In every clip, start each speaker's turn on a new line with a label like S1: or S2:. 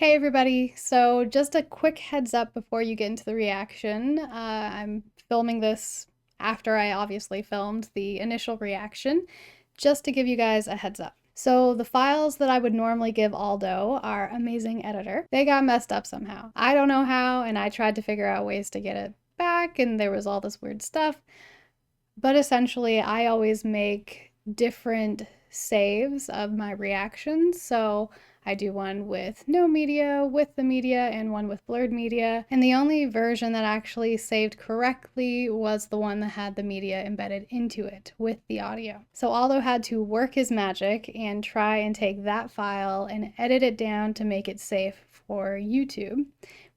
S1: Hey everybody, so just a quick heads up before you get into the reaction. I'm filming this after I obviously filmed the initial reaction, just to give you guys a heads up. So the files that I would normally give Aldo are amazing editor. They got messed up somehow. I don't know how, and I tried to figure out ways to get it back, and there was all this weird stuff. But essentially, I always make different saves of my reactions. So I do one with no media, with the media, and one with blurred media. And the only version that actually saved correctly was the one that had the media embedded into it with the audio. So Aldo had to work his magic and try and take that file and edit it down to make it safe for YouTube,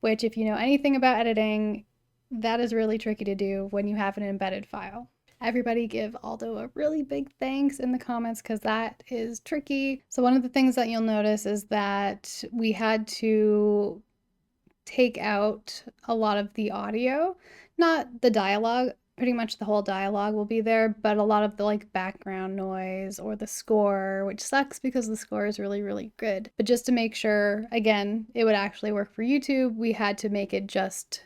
S1: which, if you know anything about editing, that is really tricky to do when you have an embedded file. Everybody give Aldo a really big thanks in the comments because that is tricky. So one of the things that you'll notice is that we had to take out a lot of the audio, not the dialogue. Pretty much the whole dialogue will be there, but a lot of the background noise or the score, which sucks because the score is really, really good. But just to make sure, again, it would actually work for YouTube, we had to make it just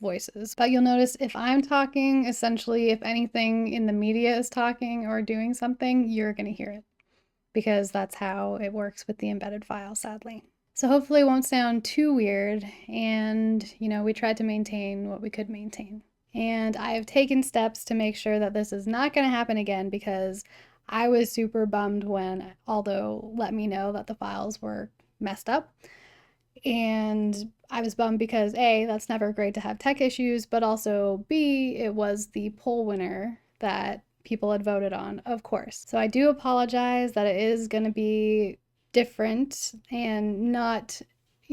S1: voices. But you'll notice if I'm talking, essentially if anything in the media is talking or doing something, you're gonna hear it because that's how it works with the embedded file, sadly. So hopefully it won't sound too weird, and we tried to maintain what we could maintain. And I have taken steps to make sure that this is not gonna happen again because I was super bummed when Aldo let me know that the files were messed up. And I was bummed because A, that's never great to have tech issues, but also B, it was the poll winner that people had voted on, of course. So I do apologize that it is going to be different and not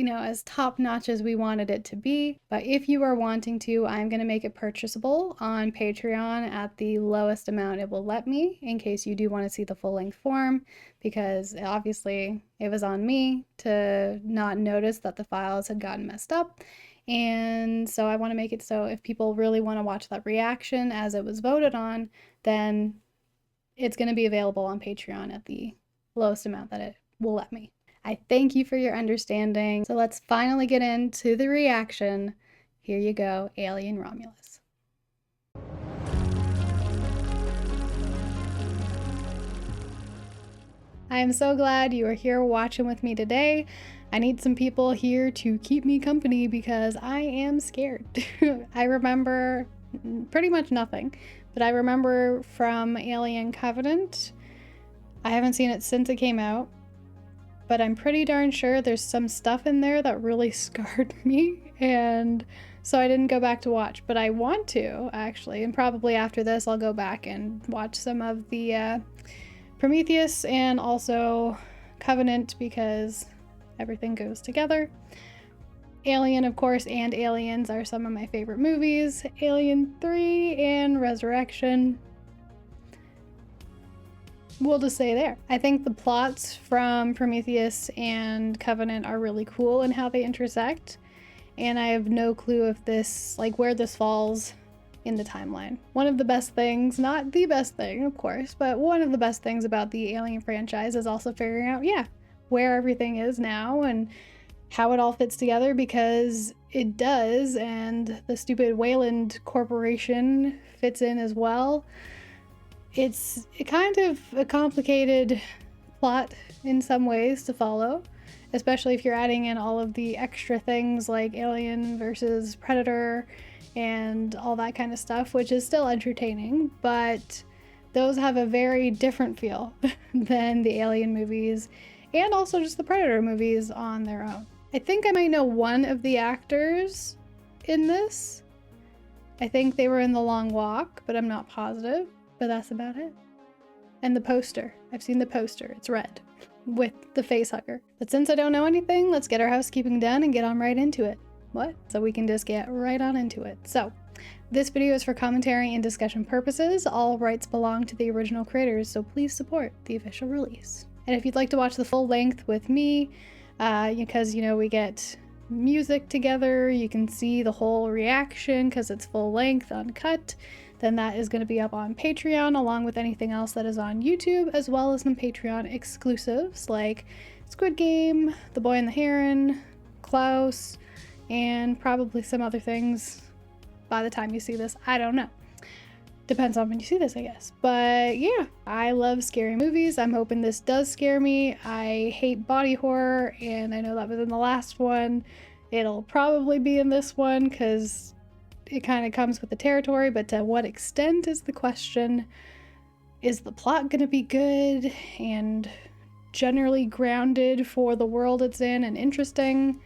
S1: as top notch as we wanted it to be. But if you are wanting to, I'm going to make it purchasable on Patreon at the lowest amount it will let me, in case you do want to see the full length form, because obviously it was on me to not notice that the files had gotten messed up. And so I want to make it so if people really want to watch that reaction as it was voted on, then it's going to be available on Patreon at the lowest amount that it will let me. I thank you for your understanding. So let's finally get into the reaction. Here you go, Alien Romulus. I am so glad you are here watching with me today. I need some people here to keep me company because I am scared. I remember pretty much nothing, but I remember from Alien Covenant. I haven't seen it since it came out, but I'm pretty darn sure there's some stuff in there that really scarred me, and so I didn't go back to watch, but I want to, actually, and probably after this I'll go back and watch some of the Prometheus and also Covenant because everything goes together. Alien, of course, and Aliens are some of my favorite movies. Alien 3 and Resurrection. We'll just say there. I think the plots from Prometheus and Covenant are really cool in how they intersect, and I have no clue if this, where this falls in the timeline. One of the best things, not the best thing, of course, but one of the best things about the Alien franchise is also figuring out, where everything is now and how it all fits together, because it does, and the stupid Wayland Corporation fits in as well. It's kind of a complicated plot in some ways to follow, especially if you're adding in all of the extra things like Alien versus Predator and all that kind of stuff, which is still entertaining, but those have a very different feel than the Alien movies and also just the Predator movies on their own. I think I might know one of the actors in this. I think they were in The Long Walk, but I'm not positive. But that's about it. And the poster. I've seen the poster. It's red with the face hugger. But since I don't know anything, let's get our housekeeping done and get on right into it. What? So we can just get right on into it. So this video is for commentary and discussion purposes. All rights belong to the original creators, so please support the official release. And if you'd like to watch the full length with me, because we get music together, you can see the whole reaction because it's full length, uncut, then that is going to be up on Patreon along with anything else that is on YouTube, as well as some Patreon exclusives like Squid Game, The Boy and the Heron, Klaus, and probably some other things by the time you see this. I don't know. Depends on when you see this, I guess. But yeah, I love scary movies. I'm hoping this does scare me. I hate body horror, and I know that was in the last one. It'll probably be in this one because it kind of comes with the territory, but to what extent is the question. Is the plot going to be good and generally grounded for the world it's in and interesting?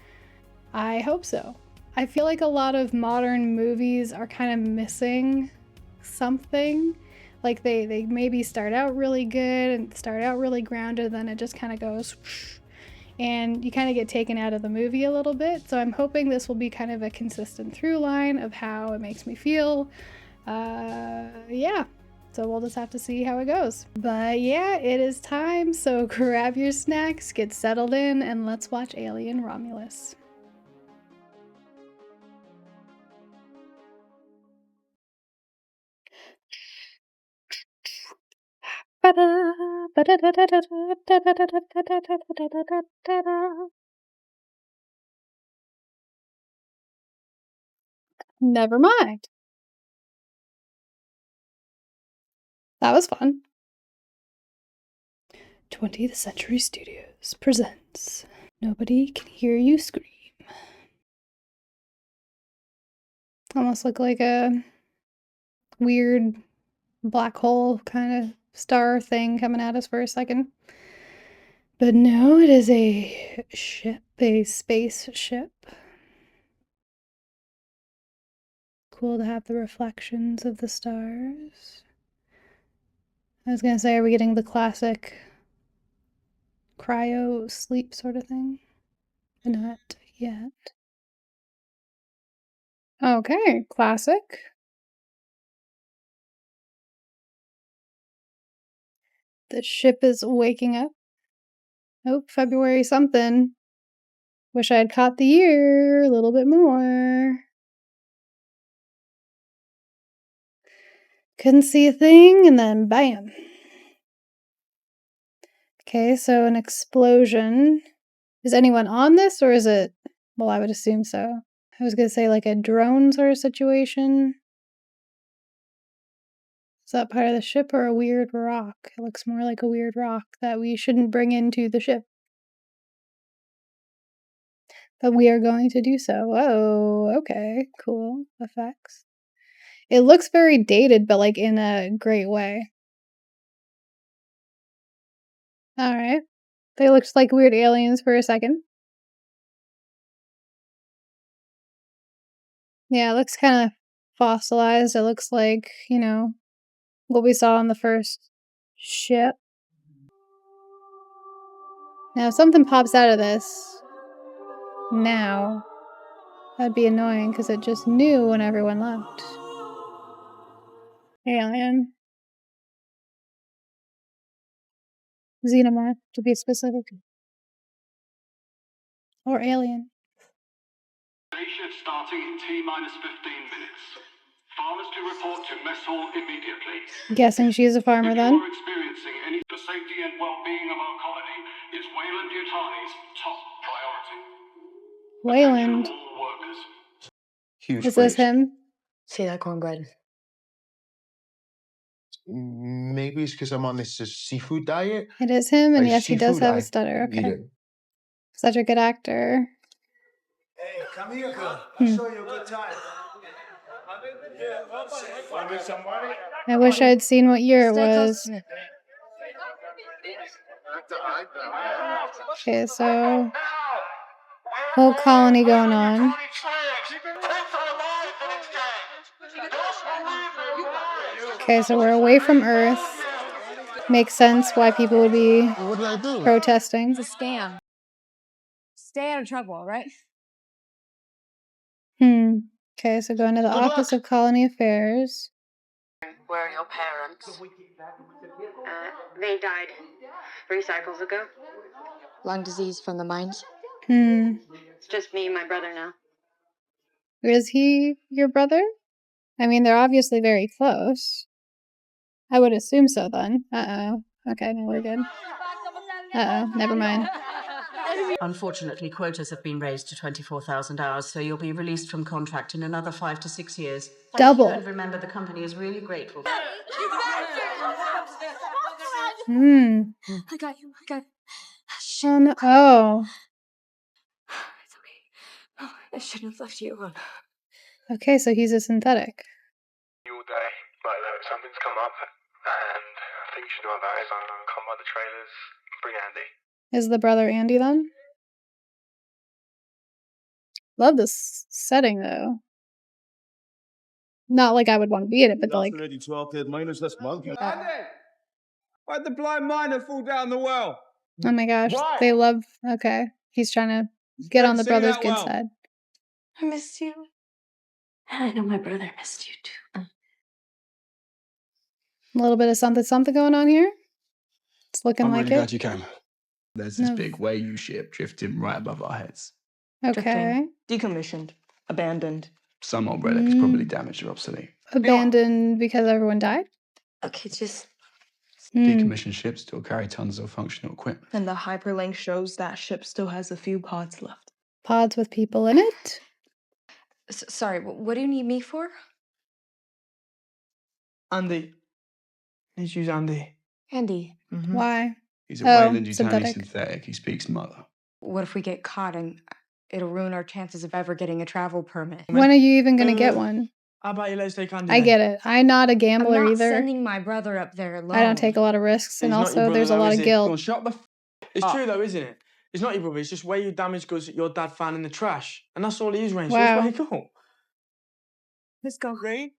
S1: I hope so. I feel like a lot of modern movies are kind of missing something. Like they maybe start out really good and start out really grounded, then it just kind of goes whoosh, and you kind of get taken out of the movie a little bit. So I'm hoping this will be kind of a consistent through line of how it makes me feel. Yeah. So we'll just have to see how it goes. But yeah, it is time. So grab your snacks, get settled in, and let's watch Alien Romulus. Never mind. That was fun. 20th Century Studios presents Nobody Can Hear You Scream. Almost look like a weird black hole kind of star thing coming at us for a second. But no, it is a ship, a spaceship. Cool to have the reflections of the stars. I was gonna say, are we getting the classic cryo sleep sort of thing? Not yet. Okay, classic. The ship is waking up. Oh, February something. Wish I had caught the year a little bit more. Couldn't see a thing, and then bam. Okay, so an explosion. Is anyone on this, or is it... Well, I would assume so. I was gonna say like a drone sort of situation. Is that part of the ship or a weird rock? It looks more like a weird rock that we shouldn't bring into the ship. But we are going to do so. Whoa, okay, cool effects. It looks very dated, but like in a great way. Alright. They looked like weird aliens for a second. Yeah, it looks kind of fossilized. It looks like, you know, what we saw on the first ship. Now, if something pops out of this now, that'd be annoying because it just knew when everyone left. Alien. Xenomorph, to be specific. Or alien.
S2: Shift starting in T-minus 15 minutes. Farmers to report to mess hall immediately.
S1: Guessing she's a farmer then.
S2: If you are experiencing any the safety and well-being of our colony is Wayland Yutani's top priority.
S1: Wayland.
S2: Attention all workers.
S3: Huge
S1: Is this
S3: place.
S1: him?
S4: See that cornbread?
S3: Maybe it's because I'm on this seafood diet.
S1: It is him, and
S3: Like
S1: yes, he does
S3: seafood,
S1: have
S3: I
S1: a stutter.
S3: eat
S1: Okay.
S3: it.
S1: Such a good actor.
S5: Hey, come here, girl. I'll show you a good time.
S1: I wish I'd seen what year it was. Okay, so whole colony going on. Okay, so we're away from Earth. Makes sense why people would be
S3: What did I do?
S1: protesting.
S4: It's a scam. Stay out of trouble, all right?
S1: Okay, so going to the Office of Colony Affairs.
S6: Where are your parents? They died 3 cycles ago.
S4: Lung disease from the mines.
S6: It's just me and my brother now.
S1: Is he your brother? I mean, they're obviously very close. I would assume so then. Uh-oh. Okay, no, we're good. Uh-oh, never mind.
S6: Unfortunately, quotas have been raised to 24,000 hours, so you'll be released from contract in another 5 to 6 years.
S1: Double.
S6: And remember, the company is really grateful.
S1: Hmm.
S4: I got you.
S1: Oh no. Oh.
S4: It's okay. Oh, I shouldn't have left you alone.
S1: Okay, so he's a synthetic.
S7: All day, but something's come up, and I think you should know about it. Come by the trailers, bring Andy.
S1: Is the brother Andy then? Love this setting though. Not like I would want to be in it, but like.
S5: Already 12 dead miners, that's monkey. Andy! Why'd the blind miner fall down the well?
S1: Oh my gosh,
S5: Why?
S1: they love. Okay, he's trying to get on the
S5: Couldn't sing
S1: brother's
S5: that
S1: good
S5: well.
S1: side.
S4: I missed you. I know my brother missed you too.
S1: A little bit of something going on here. It's looking
S8: I'm
S1: like
S8: really
S1: it.
S8: glad you came. There's this
S1: No.
S8: big Wei ship drifting right above our heads.
S1: Okay.
S9: Decommissioned. Abandoned.
S8: Some old relic is probably damaged or obsolete.
S1: Abandoned because everyone died?
S4: Okay, just
S8: Decommissioned ships still carry tons of functional equipment.
S9: And the hyperlink shows that ship still has a few pods left.
S1: Pods with people in it?
S4: sorry. What do you need me for?
S5: Andy. Need to use Andy.
S4: Andy.
S1: Why?
S8: He's a Wayland Yutani
S1: synthetic.
S8: synthetic. He speaks mother.
S4: What if we get caught and it'll ruin our chances of ever getting a travel permit?
S1: When are you even gonna get one?
S5: How about you let's take Andy?
S1: I get it. I'm not a
S4: I'm
S1: gambler
S4: not
S1: either.
S4: sending my brother up there alone.
S1: I don't take a lot of risks, and also there's a lot of guilt.
S5: Shut the It's true though, isn't it? It's not your brother, it's just where you damaged because your dad found in the trash. And that's all he is, Rain. So
S1: Wow.
S5: where you go. Let's go, Rain.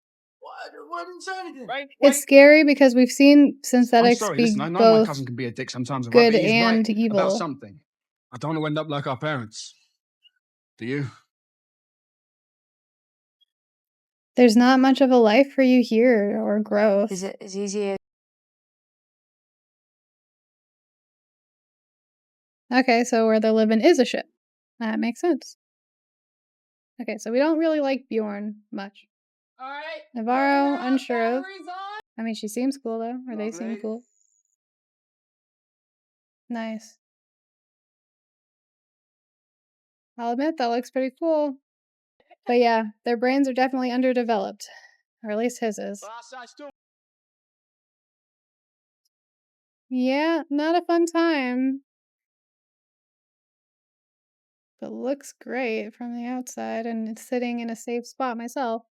S5: Why didn't say anything? Rain,
S1: It's scary because we've seen
S8: I'm
S1: synthetics
S8: sorry,
S1: be
S8: listen, I know my
S1: both
S8: cousin can be a dick sometimes,
S1: good
S8: but he's
S1: and
S8: right
S1: evil.
S8: about something. I don't want to end up like our parents. Do you?
S1: There's not much of a life for you here or growth.
S4: Is it as easy as
S1: Okay, so where they're living is a ship. That makes sense. Okay, so we don't really like Bjorn much.
S5: Alright.
S1: Navarro, unsure of. I mean, she seems cool though, or they seem
S5: Lovely.
S1: cool. Nice. I'll admit, that looks pretty cool. But yeah, their brains are definitely underdeveloped. Or at least his is. Yeah, not a fun time. But looks great from the outside, and it's sitting in a safe spot myself.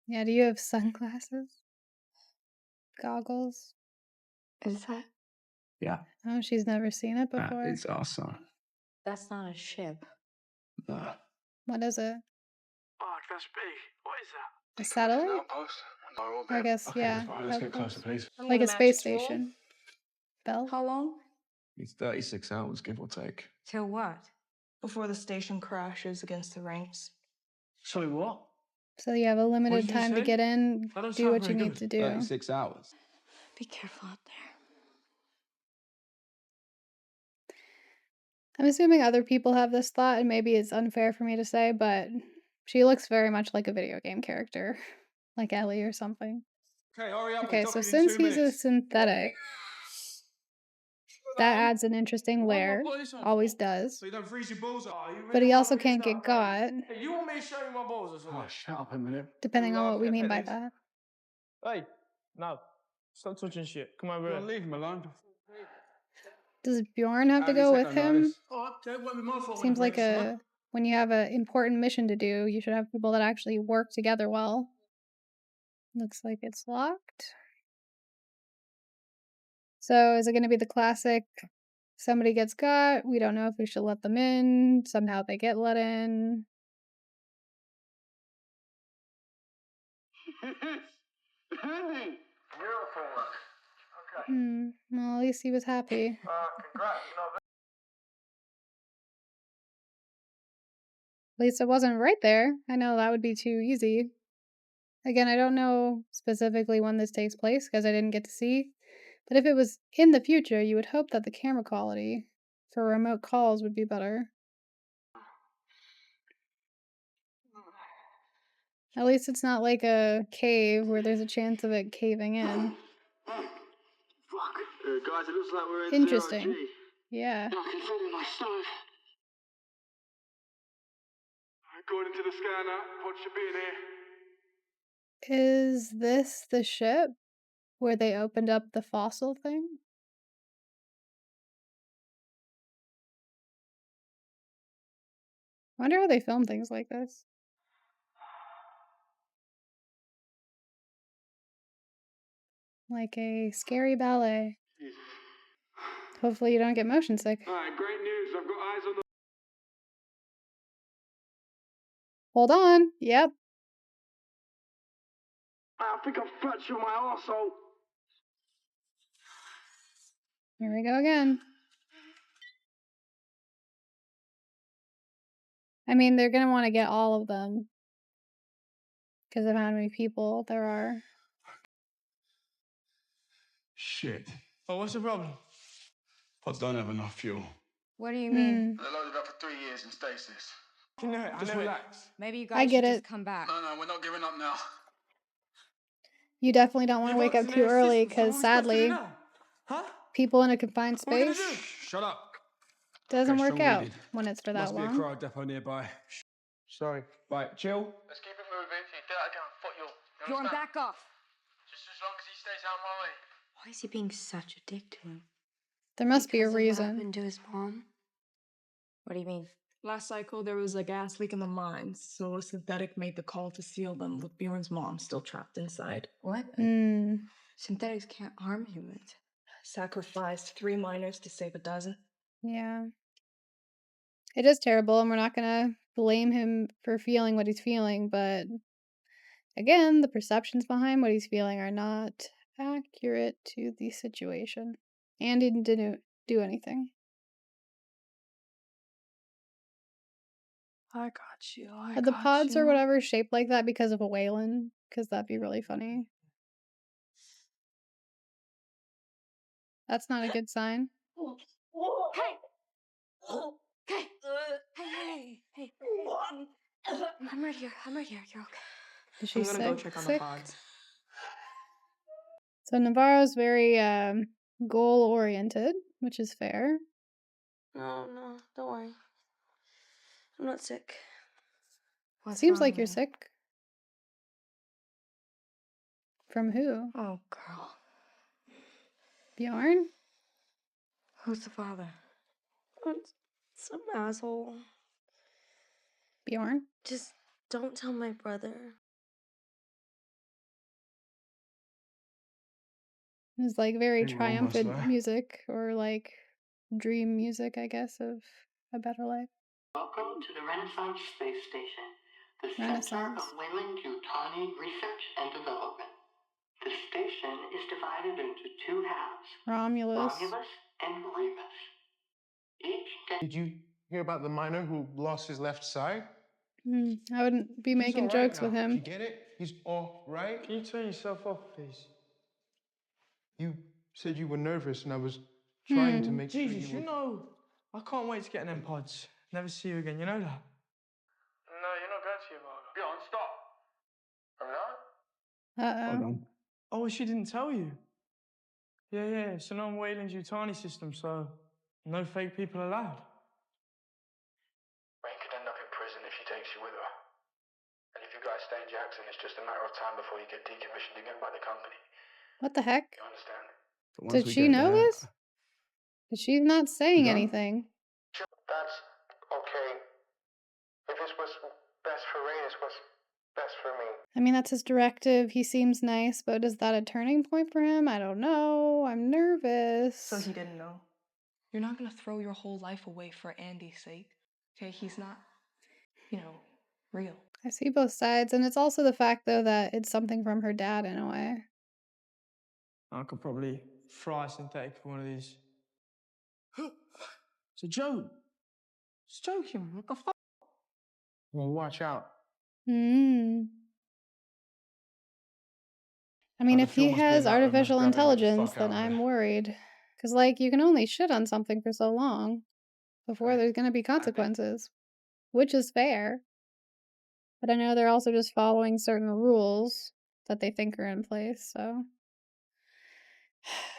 S1: Yeah, do you have sunglasses? Goggles?
S4: is that?
S8: Yeah.
S1: Oh, she's never seen it before.
S8: It's our son.
S4: That's not a ship.
S1: What is it?
S7: Oh, that's big. What is that?
S1: A satellite?
S7: Outpost. No orbit.
S1: I guess,
S7: Okay,
S1: yeah.
S7: that's fine. Let's get
S1: outpost.
S7: closer, please.
S1: Like a space station. Bell?
S4: How long?
S8: It's 36 hours, give or take.
S4: Till what?
S9: Before the station crashes against the ranks.
S5: Sorry, what?
S1: So you have a limited
S5: did you
S1: time to
S5: say?
S1: get in,
S5: That don't
S1: do
S5: sound
S1: what you
S5: very
S1: need
S5: good.
S1: to do.
S8: 36 hours.
S4: Be careful out there.
S1: I'm assuming other people have this thought, and maybe it's unfair for me to say, but she looks very much like a video game character, like Ellie or something.
S5: Okay, hurry up.
S1: Okay, so since he's a synthetic, that adds an interesting layer. Always does.
S5: So you don't freeze your balls. Oh, you really
S1: But he
S5: wanna
S1: also
S5: freeze
S1: can't
S5: that,
S1: get got,
S5: Hey, you want me to show you my balls or something?
S8: Oh, shut up a minute.
S1: depending on what we
S5: Okay,
S1: mean by
S5: please.
S1: that.
S5: Hey, no. Stop touching shit. Come over here.
S8: Leave him alone.
S1: Does Bjorn have to go with him?
S5: Oh, okay, won't be my fault.
S1: Seems like when you have an important mission to do, you should have people that actually work together well. Looks like it's locked. So is it going to be the classic, somebody gets got, we don't know if we should let them in, somehow they get let in?
S7: Beautiful work. Okay.
S1: Well, at least he was happy.
S7: Congrats.
S1: At least it wasn't right there. I know that would be too easy. Again, I don't know specifically when this takes place because I didn't get to see. But if it was in the future, you would hope that the camera quality for remote calls would be better. At least it's not like a cave where there's a chance of it caving in.
S2: Fuck. Guys, it looks like we're in
S1: Interesting.
S2: 0G.
S1: Yeah.
S2: I can feel it in my stomach. According to the scanner, pod should be in here.
S1: Is this the ship where they opened up the fossil thing? I wonder how they film things like this. Like a scary ballet.
S2: Jesus.
S1: Hopefully you don't get motion sick.
S2: Alright, great news. I've got eyes on the...
S1: Hold on. Yep.
S2: I think I've fractured my arsehole.
S1: Here we go again. I mean, they're going to want to get all of them because of how many people there are.
S8: Shit.
S5: Oh, what's the problem?
S8: Pods don't have enough fuel.
S4: What do you mean?
S2: They're loaded up for 3 years in stasis.
S5: You know it. Just relax.
S4: Maybe you
S1: I
S4: guys
S1: get
S4: should
S1: it.
S4: just come back.
S2: No, we're not giving up now.
S1: You definitely don't want to wake up too early because sadly,
S5: Huh?
S1: people in a confined
S5: What are we gonna
S1: space
S5: do?
S8: Shut up.
S1: doesn't
S8: Okay,
S1: work
S8: strong
S1: out
S8: leading.
S1: when it's for that
S8: Must be a
S1: long.
S8: cryo depot nearby.
S3: Sorry.
S8: Right, chill.
S2: Let's keep it moving. If you do that again, I'll foot you.
S4: Bjorn, back off.
S2: Just as long as he stays out of my way.
S6: Why is he being such a dick to him?
S1: There must be a
S6: Because of what
S1: reason.
S6: happened to his mom?
S4: What do you mean?
S9: Last cycle, there was a gas leak in the mines, so a synthetic made the call to seal them with Bjorn's mom still trapped inside.
S6: What? Synthetics can't harm humans.
S9: Sacrificed 3 miners to save a dozen.
S1: Yeah. It is terrible, and we're not going to blame him for feeling what he's feeling, but again, the perceptions behind what he's feeling are not accurate to the situation. And he didn't do anything.
S9: I got you.
S1: Are the pods or whatever shaped like that because of a Wayland? Because that'd be really funny. That's not a good sign.
S6: Hey. I'm right here. You're okay.
S1: Is she
S9: I'm gonna
S1: sick?
S9: go check on the pods.
S1: So Navarro's very goal-oriented, which is fair.
S6: No, don't worry. I'm not sick. What's
S1: Seems
S6: wrong
S1: like you're
S6: with me?
S1: sick. From who?
S6: Oh, girl.
S1: Bjorn?
S6: Who's the father? It's some asshole.
S1: Bjorn?
S6: Just don't tell my brother.
S1: It's like very
S8: Think we're almost
S1: triumphant
S8: there.
S1: music, or like dream music, I guess, of a better life.
S10: Welcome to the Renaissance Space Station, the center
S1: Renaissance.
S10: of Wayland-Yutani research and development. The station is divided into 2 halves,
S1: Romulus.
S10: Romulus and Remus. Each
S3: Did you hear about the miner who lost his left side?
S1: I wouldn't be
S3: He's
S1: making
S3: all right
S1: jokes
S3: now.
S1: with
S3: Do you
S1: him.
S3: get it? He's all right.
S5: Can you turn yourself off, please?
S3: You said you were nervous, and I was trying to make
S5: Jesus,
S3: sure
S5: you know, I can't wait to get in them pods. Never see you again, you know that?
S2: No, you're not going to your father. Bjorn, stop. Am I right?
S1: Uh-oh.
S8: Hold on.
S5: Oh, she didn't tell you. Yeah, it's an non-Wayland-Yutani system, so no fake people allowed.
S2: Rain could end up in prison if she takes you with her. And if you guys stay in Jackson, it's just a matter of time before you get decommissioned again by the company.
S1: What the heck?
S2: You understand?
S8: But once
S1: Did
S8: we
S1: she
S8: get
S1: know
S8: there-
S1: this? She's not saying
S8: No.
S1: anything.
S7: That's okay. If it's what's best for Rain, it's what's best for me.
S1: I mean, that's his directive. He seems nice, but is that a turning point for him? I don't know. I'm nervous.
S9: So he didn't know. You're not gonna throw your whole life away for Andy's sake. Okay, he's not, real.
S1: I see both sides, and it's also the fact, though, that it's something from her dad in a way.
S5: I could probably fry a synthetic for one of these. It's a joke. It's joking. What the fuck?
S3: Well, watch out.
S1: I mean,
S8: the
S1: if he
S8: fuel must be
S1: has
S8: in that room,
S1: artificial
S8: let's grab it and get the
S1: intelligence,
S8: fuck out
S1: then
S8: of
S1: I'm
S8: there.
S1: worried. Because, like, you can only shit on something for so long before
S8: Right.
S1: there's going to be consequences, which is fair. But I know they're also just following certain rules that they think are in place, so.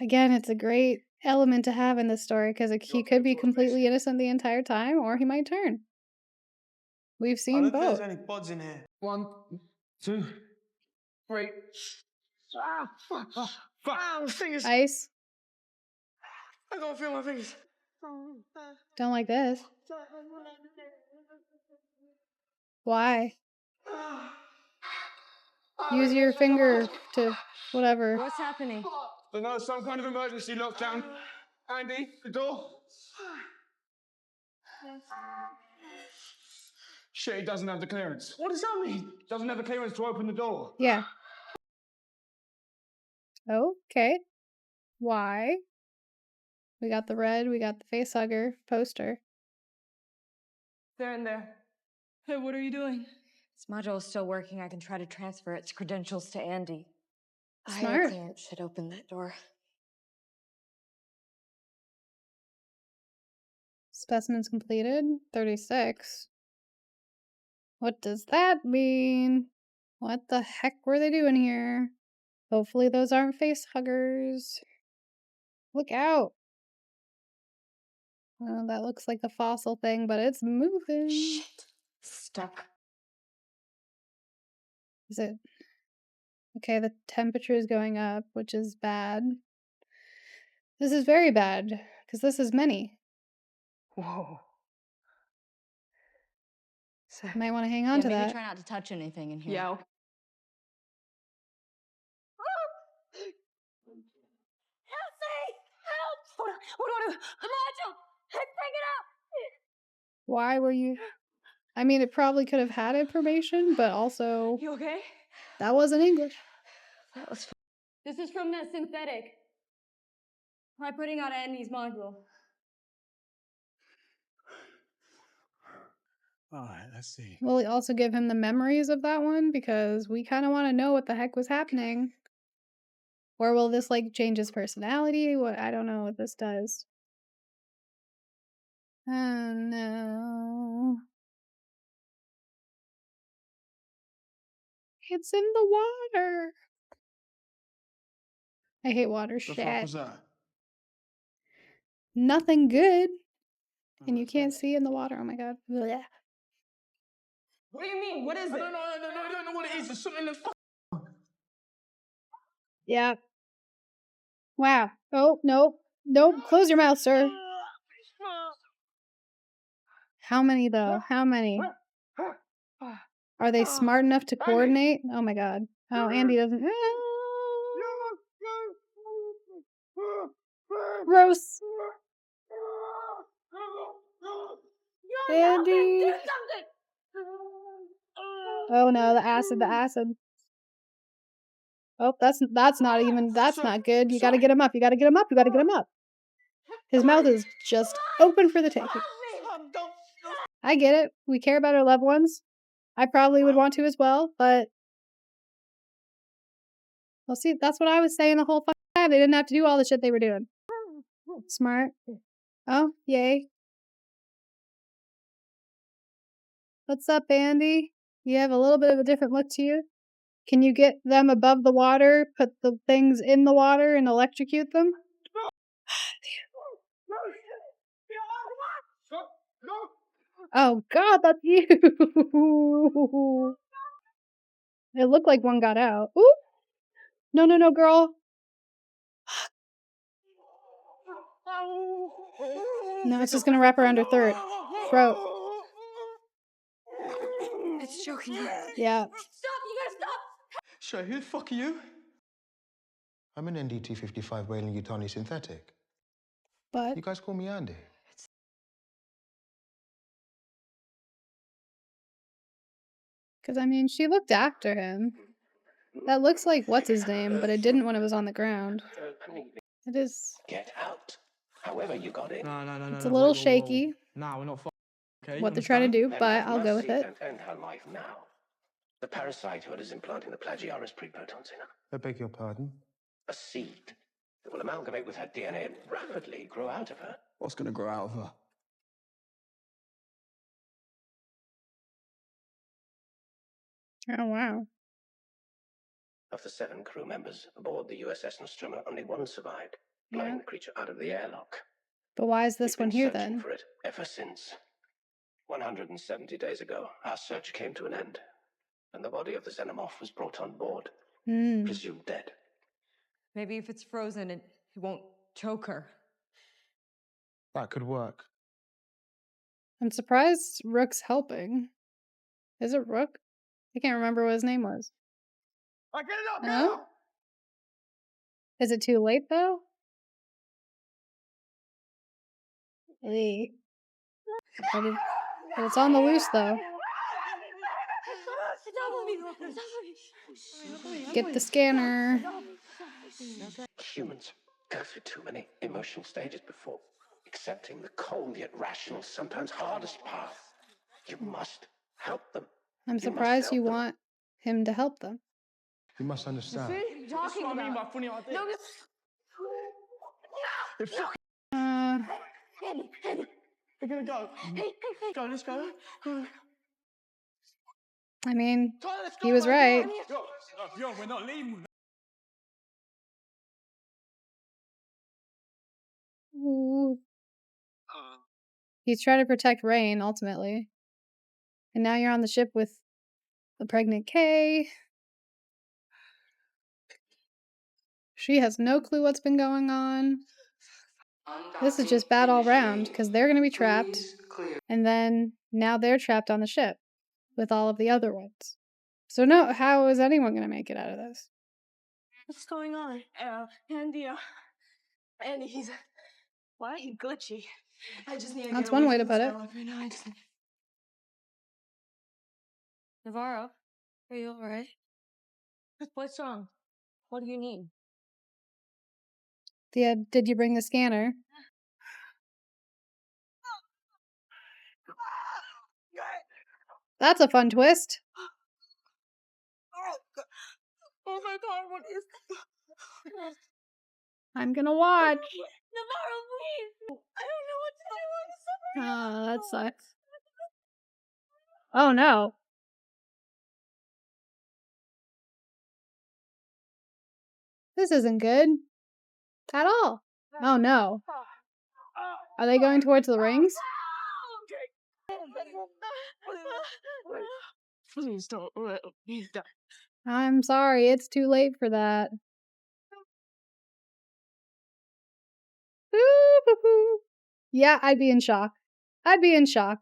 S1: Again, it's a great element to have in this story because he could be completely innocent the entire time, or he might turn. We've
S5: I
S1: seen
S5: don't think
S1: both.
S5: there's any pods in here.
S8: 1, 2, 3.
S5: Ah, my fingers.
S1: Ice.
S5: I can't feel my fingers.
S1: Don't like this. Why? Use your finger to whatever.
S4: What's happening?
S8: There's no some kind of emergency lockdown. Andy, the door. Shit, he doesn't have the clearance.
S5: What does that mean?
S8: Doesn't have the clearance to open the door.
S1: Yeah. Okay. Why? We got the red, we got the facehugger poster.
S9: They're in there. Hey, what are you doing?
S4: This module is still working. I can try to transfer its credentials to Andy.
S1: Smart.
S4: IO clearance should open that door.
S1: Specimens completed. 36. What does that mean? What the heck were they doing here? Hopefully those aren't face huggers. Look out. Well, that looks like a fossil thing, but it's moving.
S4: Shit. Stuck.
S1: Is it? Okay, the temperature is going up, which is bad. This is very bad, because this is many.
S4: Whoa. So,
S1: Might want to hang on to
S4: maybe
S1: that.
S4: try not to touch anything in here.
S9: Yeah.
S1: Why were you... I mean, it probably could have had information, but also...
S9: You okay?
S1: That wasn't English.
S4: That was
S9: This is from that synthetic. Try putting out Andy's module.
S8: All right, let's see.
S1: We'll also give him the memories of that one, because we kind of want to know what the heck was happening. Or will this, like, change his personality? What? I don't know what this does. Oh, no. It's in the water. I hate water
S8: The fuck
S1: shit.
S8: was that?
S1: Nothing good. And you can't see in the water. Oh my god. Blech.
S9: What do you mean? What is it?
S8: I don't know what it is. It's something that's
S1: Yeah. Wow. Oh, no. Nope. Close your mouth, sir. How many, though? How many? Are they smart enough to coordinate? Oh my god. Oh, Andy doesn't. Gross. Andy. Oh no, the acid, the acid. Oh, that's not even, that's not good. You gotta get him up, you gotta get him up, you gotta get him up. His mouth is just open for the taking. I get it. We care about our loved ones. I probably would want to as well, but... Well, see, that's what I was saying the whole fucking time. They didn't have to do all the shit they were doing. Smart. Oh, yay. What's up, Andy? You have a little bit of a different look to you. Can you get them above the water, put the things in the water, and electrocute them? Oh god, that's you! It looked like one got out. Ooh! No, no, no, girl. No, it's just gonna wrap around her throat.
S4: It's choking her.
S1: Yeah.
S9: Stop! You gotta stop!
S3: Sure, who the fuck are you? I'm an NDT-55 Whaling-Yutani synthetic.
S1: But...
S3: You guys call me Andy.
S1: Because, I mean, she looked after him. That looks like what's-his-name, but it didn't when it was on the ground. It is...
S11: Get out. However you got in.
S5: No.
S1: It's a little shaky.
S5: Nah, we're not okay?
S1: What they're trying to do,
S11: Then
S1: but
S11: have
S1: I'll go with
S11: mercy
S1: it.
S11: and end her life now. The parasite who is implanting the plagiaris prepotons in her.
S3: I beg your pardon?
S11: A seed that will amalgamate with her DNA and rapidly grow out of her.
S8: What's going to grow out of her?
S1: Oh, wow.
S11: Of the 7 crew members aboard the USS Nostromo, only one survived. blowing the creature out of the airlock.
S1: But why is this one here
S11: Searching
S1: then?
S11: for it ever since. 170 days ago, our search came to an end, and the body of the xenomorph was brought on board, presumed dead.
S4: Maybe if it's frozen, it won't choke her.
S3: That could work.
S1: I'm surprised Rook's helping. Is it Rook? I can't remember what his name was.
S5: Get it up,
S1: No? Is it too late though? Hey. But it's on the loose though. Get the scanner.
S11: Humans go through too many emotional stages before accepting the cold yet rational, sometimes hardest path. You must help them.
S1: I'm surprised you want him to help them.
S3: You must understand.
S5: That's what I mean by funny ideas.
S6: No,
S5: They're fucking. We're gonna go. Go, let's go. Go.
S1: I mean,
S5: Tyler, let's go,
S1: he was
S5: man,
S1: right.
S5: go on. Yo, we're not leaving.
S1: Ooh. He's trying to protect Rain, ultimately. And now you're on the ship with the pregnant Kay. She has no clue what's been going on. This is just bad all round, because they're going to be trapped. And then now they're trapped on the ship with all of the other ones. So no, how is anyone going to make it out of this?
S6: what's going on? Andy, he's what? He's glitchy. I just need to
S1: That's
S6: get
S1: one
S6: away
S1: way to
S6: from
S1: put
S6: this
S1: it.
S6: airlock right now. Navarro, are you alright? What's wrong? What do you need?
S1: Did you bring the scanner? That's a fun twist.
S6: Oh my god, what is this?
S1: I'm gonna watch.
S6: Navarro, please! I don't know what to do.
S1: Oh, that sucks. Oh no. This isn't good. At all. Oh no. Are they going towards the rings?
S6: Please don't let me die.
S1: I'm sorry, it's too late for that. Ooh, yeah, I'd be in shock. I'd be in shock.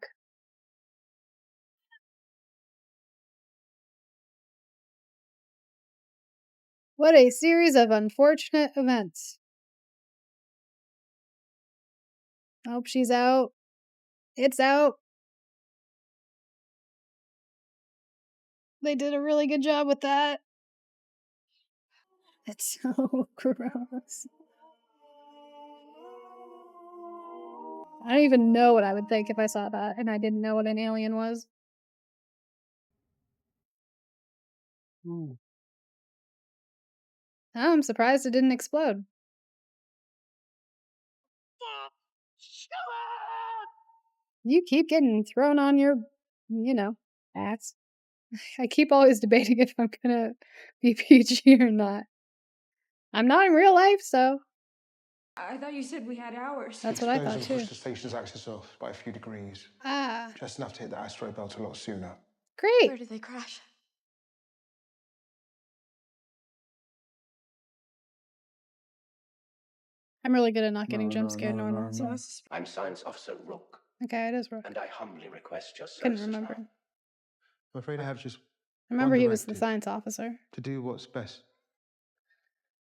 S1: What a series of unfortunate events. Oh, she's out. It's out. They did a really good job with that. It's so gross. I don't even know what I would think if I saw that and I didn't know what an alien was. Oh, I'm surprised it didn't explode. You keep getting thrown on your, ass. I keep always debating if I'm gonna be PG or not. I'm not in real life, so.
S4: I thought you said we had hours.
S1: That's what I thought
S3: Explosion
S1: too.
S3: pushed the station's axis off by a few degrees.
S1: Ah.
S3: Just enough to hit the asteroid belt a lot sooner.
S1: Great.
S6: Where did they crash?
S1: I'm really good at not getting jump scared normal. So.
S11: I'm Science Officer Rook.
S1: Okay, it is Rook.
S11: And I humbly request your
S1: Couldn't
S11: services
S1: remember.
S11: now.
S3: I'm afraid I have just
S1: I remember
S3: one
S1: he was the
S3: directive,
S1: science officer.
S3: to do what's best.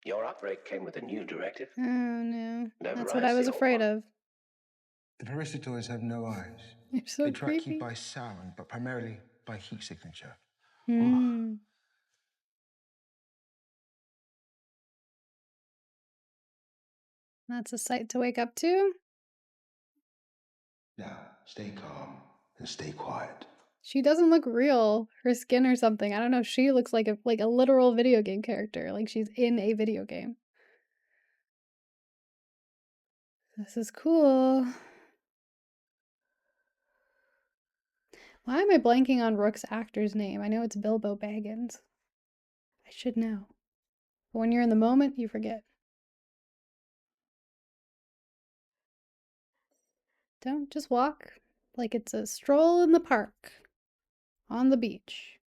S11: Your outbreak came with a new directive.
S1: Oh no.
S11: It
S1: That's what I
S11: overrides
S1: was
S11: the old
S1: afraid
S11: one.
S1: of.
S3: The parasitoids have no eyes.
S1: They're so
S3: They track
S1: creepy.
S3: you by sound, but primarily by heat signature.
S1: Hmm. That's a sight to wake up to.
S3: Now, stay calm and stay quiet.
S1: She doesn't look real. Her skin or something. I don't know. She looks like a literal video game character. Like she's in a video game. This is cool. Why am I blanking on Rook's actor's name? I know it's Bilbo Baggins. I should know. But when you're in the moment, you forget. Don't just walk like it's a stroll in the park on the beach.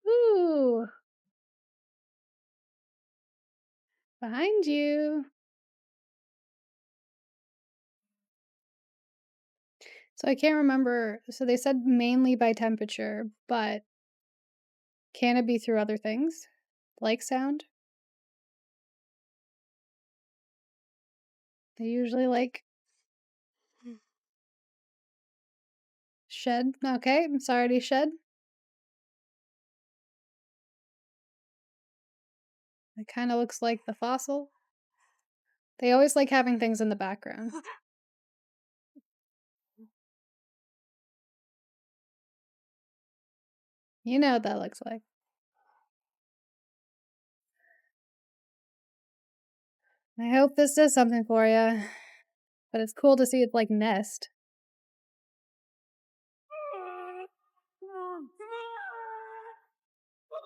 S1: Ooh. Behind you. So I can't remember. So they said mainly by temperature, but can it be through other things? Like sound? They usually like shed. Okay, I'm sorry to shed. It kind of looks like the fossil. They always like having things in the background. You know what that looks like. I hope this does something for you. But it's cool to see its like nest.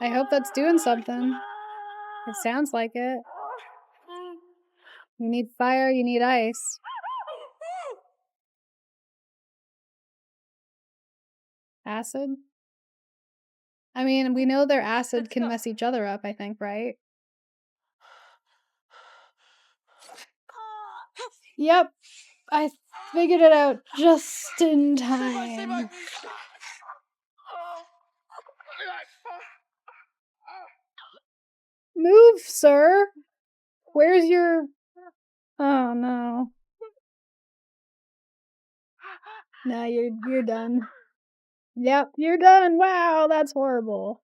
S1: I hope that's doing something. It sounds like it. You need fire, you need ice. Acid? I mean, we know their acid can mess each other up, I think, right? Yep. I figured it out just in time. Move, sir. Where's your... Oh, no. Nah, you're done. Yep, you're done. Wow, that's horrible.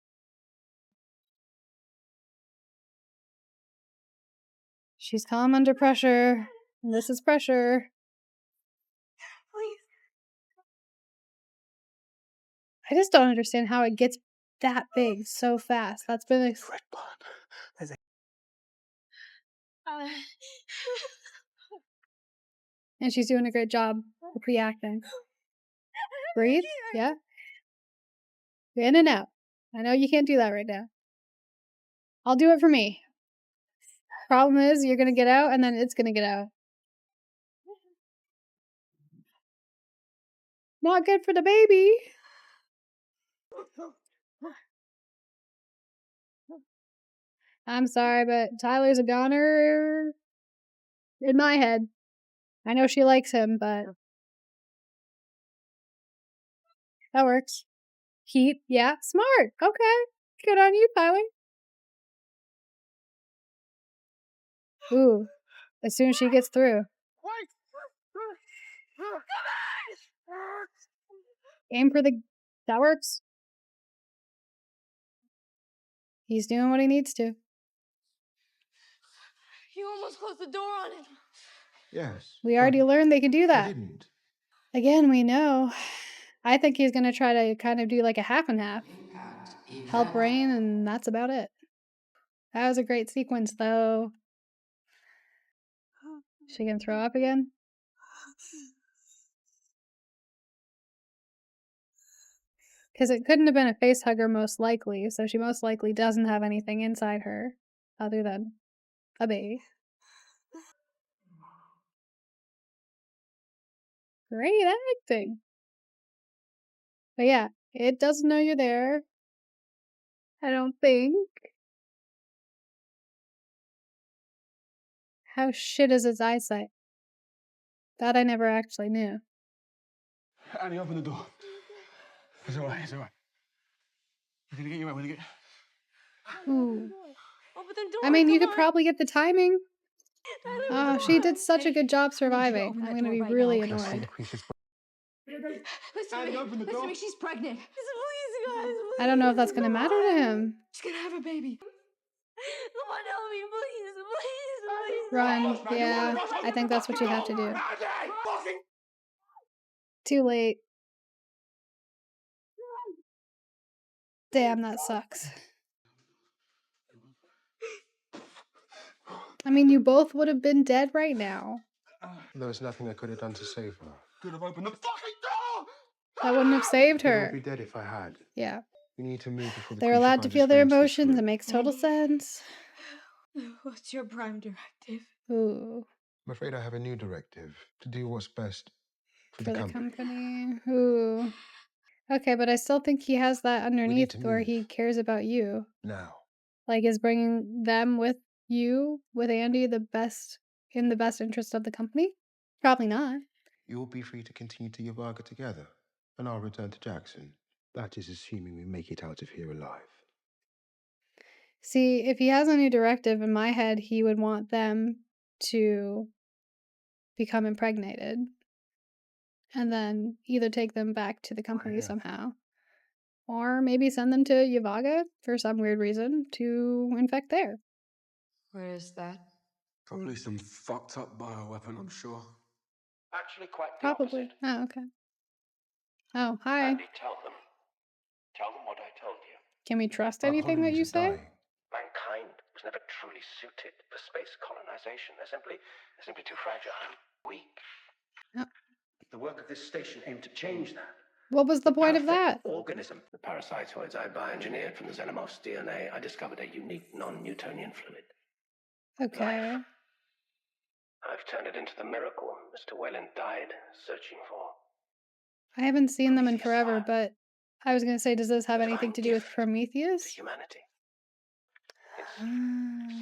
S1: She's calm under pressure. And this is pressure.
S6: Please.
S1: I just don't understand how it gets that big so fast. That's been and she's doing a great job of reacting. Breathe. Yeah. In and out. I know you can't do that right now. I'll do it for me. Problem is, you're gonna get out, and then it's gonna get out. Not good for the baby. I'm sorry, but Tyler's a goner in my head. I know she likes him, but that works. Heat, yeah, smart. Okay, good on you, Tyler. Ooh, as soon as she gets through. Aim for the... That works. He's doing what he needs to.
S6: You almost closed the door on him.
S3: Yes.
S1: We already learned they can do
S3: I
S1: that.
S3: didn't.
S1: Again, we know. I think he's gonna try to kind of do like a half and half. Help Rain, and that's about it. That was a great sequence, though. She gonna throw up again? Because it couldn't have been a face hugger, most likely, so she most likely doesn't have anything inside her other than a baby. Great acting. But yeah, it doesn't know you're there. I don't think. How shit is its eyesight? That I never actually knew.
S8: Annie, open the door. It's alright, it's alright. We're gonna get you out, we're gonna get...
S1: Ooh.
S6: Open the door.
S1: I mean, you
S6: come
S1: could
S6: on.
S1: probably get the timing. Oh, she did such a
S4: Hey,
S1: good job
S4: I
S1: surviving.
S4: want you to
S1: I'm
S4: open that
S1: gonna be
S4: door right
S1: really
S4: now, okay?
S1: annoyed.
S6: Listen
S8: Annie,
S6: to me.
S8: open the
S6: Listen
S8: door.
S6: to me. She's pregnant. Please, guys. Please.
S1: I don't know if that's gonna matter to him.
S4: She's gonna have a baby.
S6: Someone help me, please. Please.
S1: Run. Yeah, I think that's what you have to do. Too late. Damn, that sucks. I mean, you both would have been dead right now.
S3: There was nothing I could have done to save her.
S8: Could have opened the fucking door!
S1: That wouldn't have saved
S3: We'd all
S1: her.
S3: be dead if I had.
S1: Yeah.
S3: We need to move before the
S1: They're
S3: creature
S1: allowed to
S3: finds
S1: feel
S3: its
S1: their
S3: way into this
S1: emotions. It
S3: room.
S1: makes total sense.
S4: What's your prime directive?
S1: Ooh.
S3: I'm afraid I have a new directive to do what's best for
S1: For
S3: the
S1: the
S3: company.
S1: company. Ooh. Okay, but I still think he has that underneath
S3: to
S1: where
S3: move.
S1: he cares about you.
S3: Now.
S1: Like, is bringing them with you, with Andy, in the best interest of the company? Probably not.
S3: You'll be free to continue to Yavaga together, and I'll return to Jackson. That is assuming we make it out of here alive.
S1: See, if he has a new directive, in my head, he would want them to become impregnated and then either take them back to the company somehow or maybe send them to Yavaga for some weird reason to infect there.
S4: Where is that?
S8: Probably some fucked up bioweapon, I'm sure.
S11: Actually, quite the
S1: Probably.
S11: opposite.
S1: Oh, okay. Oh, hi.
S11: Andy, tell them. Tell them what I told you.
S1: Can we trust anything that you say?
S11: Mankind was never truly suited for space colonization. They're simply too fragile, weak.
S1: Oh.
S11: The work of this station aimed to change that.
S1: What was the point of that?
S11: Organism. The parasitoids I bioengineered from the xenomorph's DNA, I discovered a unique non-Newtonian fluid.
S1: Okay.
S11: Life. I've turned it into the miracle Mr. Wayland died searching for.
S1: I haven't seen them in forever, but I was going to say, does this have anything to do with Prometheus?
S11: Humanity. Its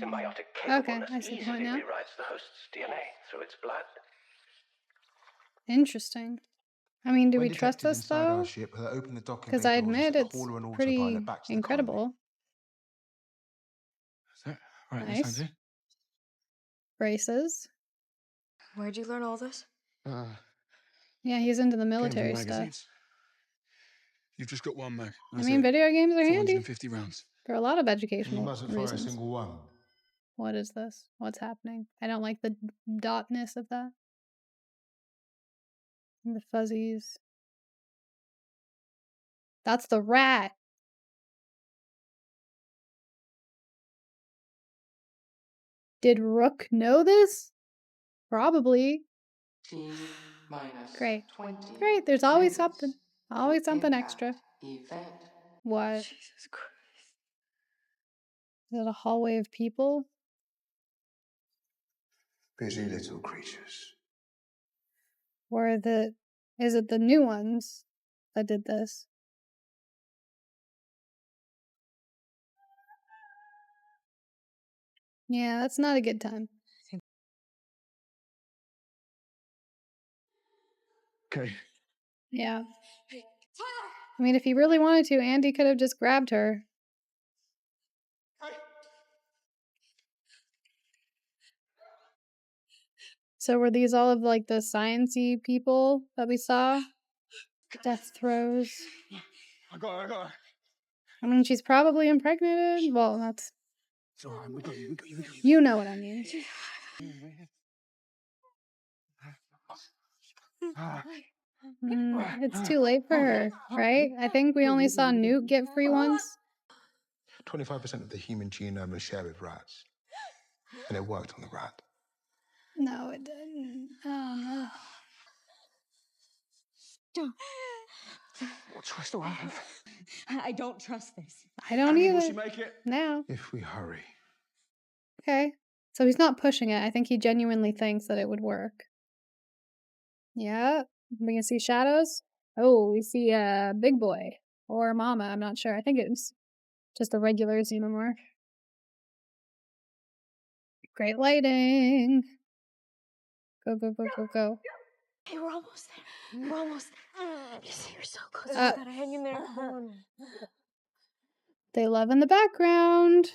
S11: symbiotic capableness
S1: okay, I see the point
S11: easily
S1: now.
S11: rewrites the host's DNA through its blood.
S1: Interesting. I mean, do we trust this though? Because I admit it's pretty incredible.
S8: That's it. Right,
S1: Nice.
S8: this handy.
S1: Braces.
S4: Where'd you learn all this?
S1: Yeah, he's into the
S8: Came from
S1: military stuff.
S8: magazines. You've just got one, Meg.
S1: I mean, video games are handy
S8: 450 rounds.
S1: for a lot of educational
S3: mustn't fire a
S1: reasons.
S3: single one.
S1: What is this? What's happening? I don't like the dotness of that. And the fuzzies. That's the rat. Did Rook know this? Probably. Great. Great, there's always something. Always something extra. What?
S4: Jesus Christ.
S1: Is it a hallway of people?
S3: Busy little creatures.
S1: Or is it the new ones that did this? Yeah, that's not a good time.
S8: Okay.
S1: Yeah. I mean, if he really wanted to, Andy could have just grabbed her. So were these all of like the science-y people that we saw? Death throes.
S8: I got her.
S1: I mean, she's probably impregnated. Well, that's...
S8: It's all right, we got you.
S1: You know what I mean. It's too late for her, right? I think we only saw Newt get free once.
S3: 25% of the human genome is shared with rats. And it worked on the rat.
S1: No, it didn't. Oh, no.
S8: What choice do I have?
S6: I don't trust this.
S1: I don't either.
S8: Will she make it?
S1: Now.
S3: If we hurry.
S1: Okay. So he's not pushing it. I think he genuinely thinks that it would work. Yeah. We can see shadows. Oh, we see a big boy. Or mama, I'm not sure. I think it's just a regular xenomorph. Great lighting. Go, go, go, go, go.
S6: Hey, we're almost there. We're almost there. You're so close. You gotta hang in there. Come on.
S1: They love in the background.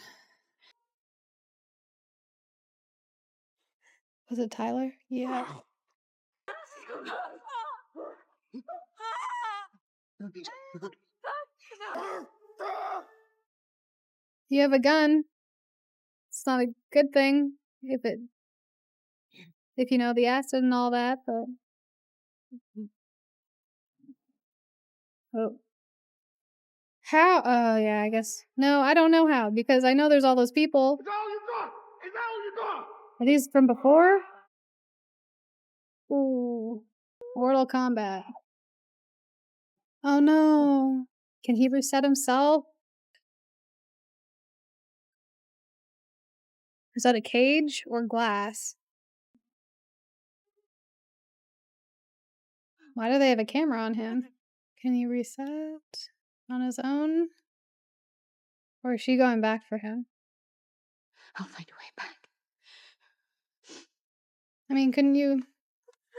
S1: Was it Tyler? Yeah. You have a gun. It's not a good thing if you know the acid and all that, but... Oh. How? Oh, yeah, I guess. No, I don't know how, because I know there's all those people.
S8: Is that all you got? Is that all you got?
S1: Are these from before? Ooh. Mortal Kombat. Oh, no. Can he reset himself? Is that a cage or glass? Why do they have a camera on him? Can he reset on his own? Or is she going back for him?
S4: I'll find a way back.
S1: I mean, couldn't you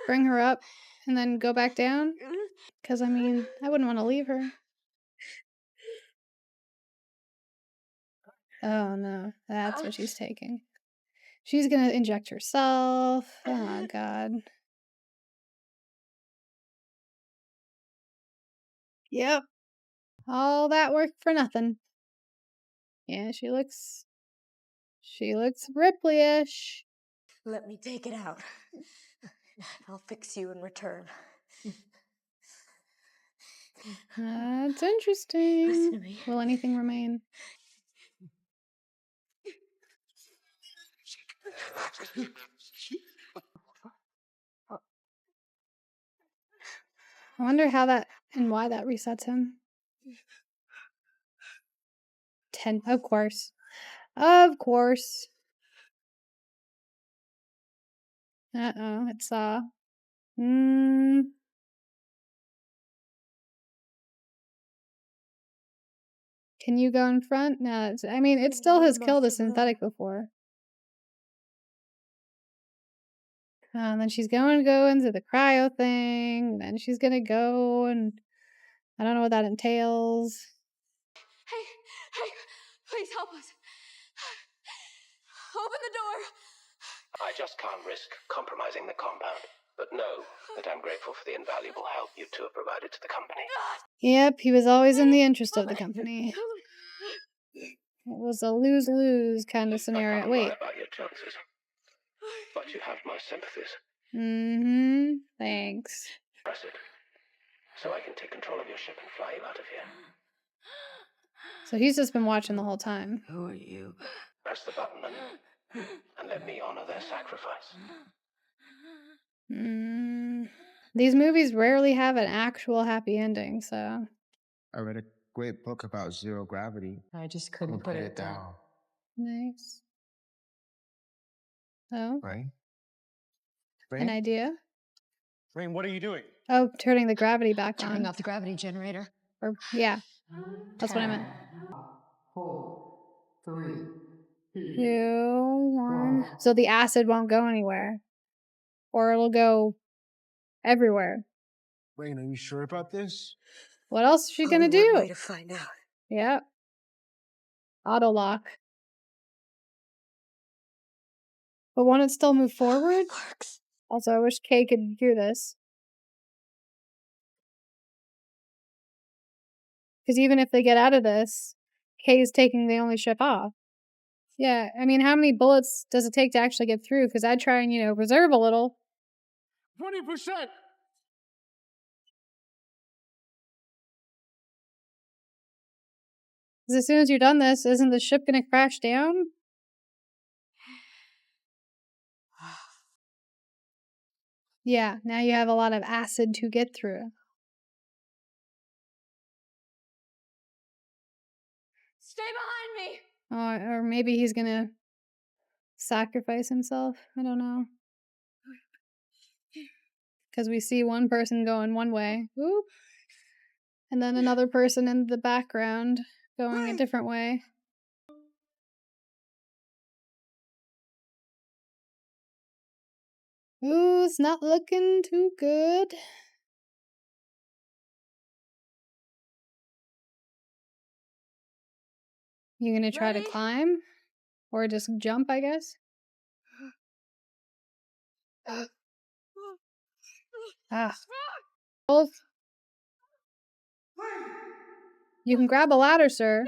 S1: bring her up and then go back down? Because, I mean, I wouldn't want to leave her. Oh, no. That's what she's taking. She's going to inject herself. Oh, God. Yep. All that work for nothing. Yeah, she looks Ripley-ish.
S6: Let me take it out. I'll fix you in return.
S1: That's interesting.
S6: Listen to me.
S1: Will anything remain? I wonder how that and why that resets him. 10, of course. Of course. Uh-oh, it saw. Can you go in front? No, I mean, it still has killed a synthetic before. And then she's going to go into the cryo thing. And then she's going to go and I don't know what that entails.
S6: Hey, please help us. Open the door.
S11: I just can't risk compromising the compound. But know that I'm grateful for the invaluable help you two have provided to the company.
S1: Yep, he was always in the interest of the company. It was a lose-lose kind of scenario.
S11: I can't
S1: Wait.
S11: lie about your chances, but you have my sympathies.
S1: Thanks.
S11: Press it, so I can take control of your ship and fly you out of here.
S1: So he's just been watching the whole time.
S6: Who are you?
S11: Press the button and let me honor their sacrifice.
S1: These movies rarely have an actual happy ending, so.
S3: I read a great book about zero gravity.
S4: I just couldn't put it down.
S1: Nice. Oh,
S3: Right?
S1: an idea?
S8: Rain, what are you doing?
S1: Oh, turning the gravity back on.
S4: Turning off the gravity generator.
S1: Or, yeah, that's what I meant.
S4: 4, 3,
S1: 2, 1. So the acid won't go anywhere. Or it'll go everywhere.
S3: Rain, are you sure about this?
S1: What else is she gonna
S6: Only one
S1: do?
S6: way to find out.
S1: Yep. Auto lock. But won't it still move forward?
S6: Works.
S1: Also, I wish Kay could do this. Because even if they get out of this, Kay's taking the only ship off. Yeah, I mean, how many bullets does it take to actually get through? Because I'd try and, reserve a little.
S8: 20%!
S1: Because as soon as you're done this, isn't the ship going to crash down? Yeah, now you have a lot of acid to get through.
S6: Stay behind me!
S1: Or maybe he's going to sacrifice himself. I don't know. Because we see one person going one way. Whoop. And then another person in the background going a different way. Ooh, it's not looking too good. You gonna try to climb? Or just jump, I guess? Ah. Both. You can grab a ladder, sir.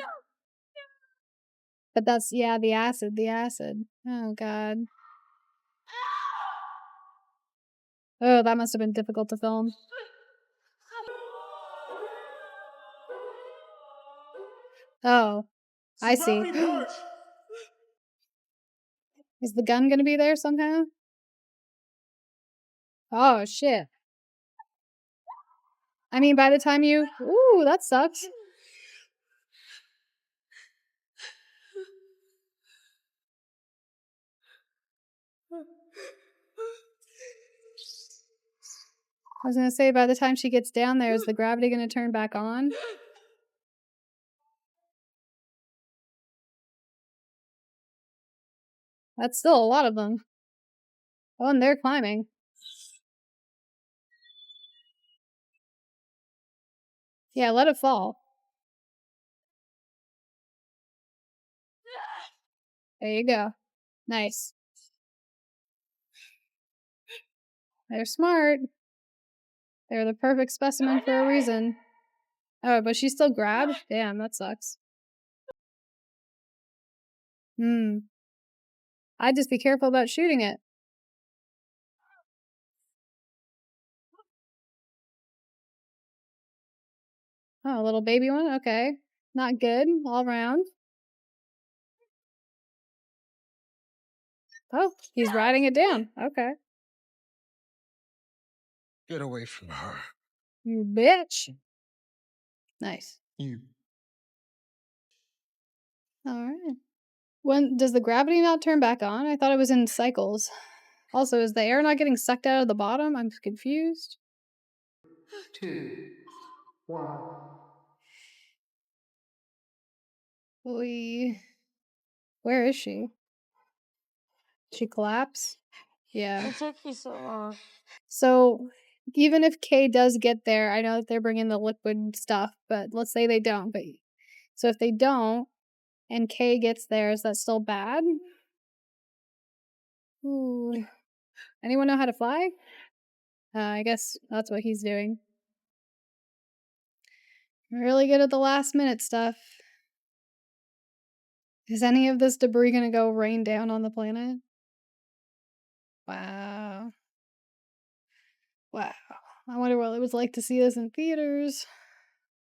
S1: But that's, yeah, the acid. Oh, God. Oh, that must have been difficult to film. Oh, I see. Is the gun gonna be there somehow? Oh, shit. I mean, by the time you... Ooh, that sucks. I was gonna say, by the time she gets down there, is the gravity gonna turn back on? That's still a lot of them. Oh, and they're climbing. Yeah, let it fall. There you go. Nice. They're smart. They're the perfect specimen for a reason. Oh, but she's still grabbed? Damn, that sucks. I'd just be careful about shooting it. Oh, a little baby one? Okay. Not good, all round. Oh, he's riding it down. Okay.
S3: Get away from her.
S1: You bitch. Nice.
S3: You.
S1: Alright. When does the gravity not turn back on? I thought it was in cycles. Also, is the air not getting sucked out of the bottom? I'm confused.
S10: 2, 1.
S1: Where is she? She collapse? Yeah.
S6: It took you so long.
S1: So, even if Kay does get there, I know that they're bringing the liquid stuff, but let's say they don't. But so if they don't, and Kay gets there, is that still bad? Ooh. Anyone know how to fly? I guess that's what he's doing. Really good at the last minute stuff. Is any of this debris gonna go rain down on the planet? Wow. Wow. I wonder what it was like to see this in theaters.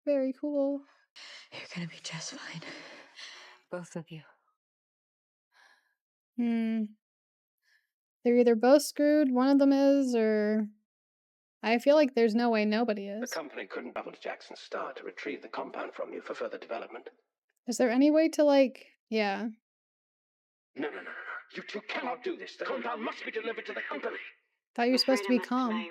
S1: Very cool.
S4: You're gonna be just fine. Both of you.
S1: They're either both screwed, one of them is, or I feel like there's no way nobody
S11: The
S1: is.
S11: company couldn't travel to Jackson's Star to retrieve the compound from you for further development.
S1: Is there any way to, like, yeah.
S11: No. You two cannot do this. The compound must be delivered to the company.
S1: Thought you were supposed to be calm.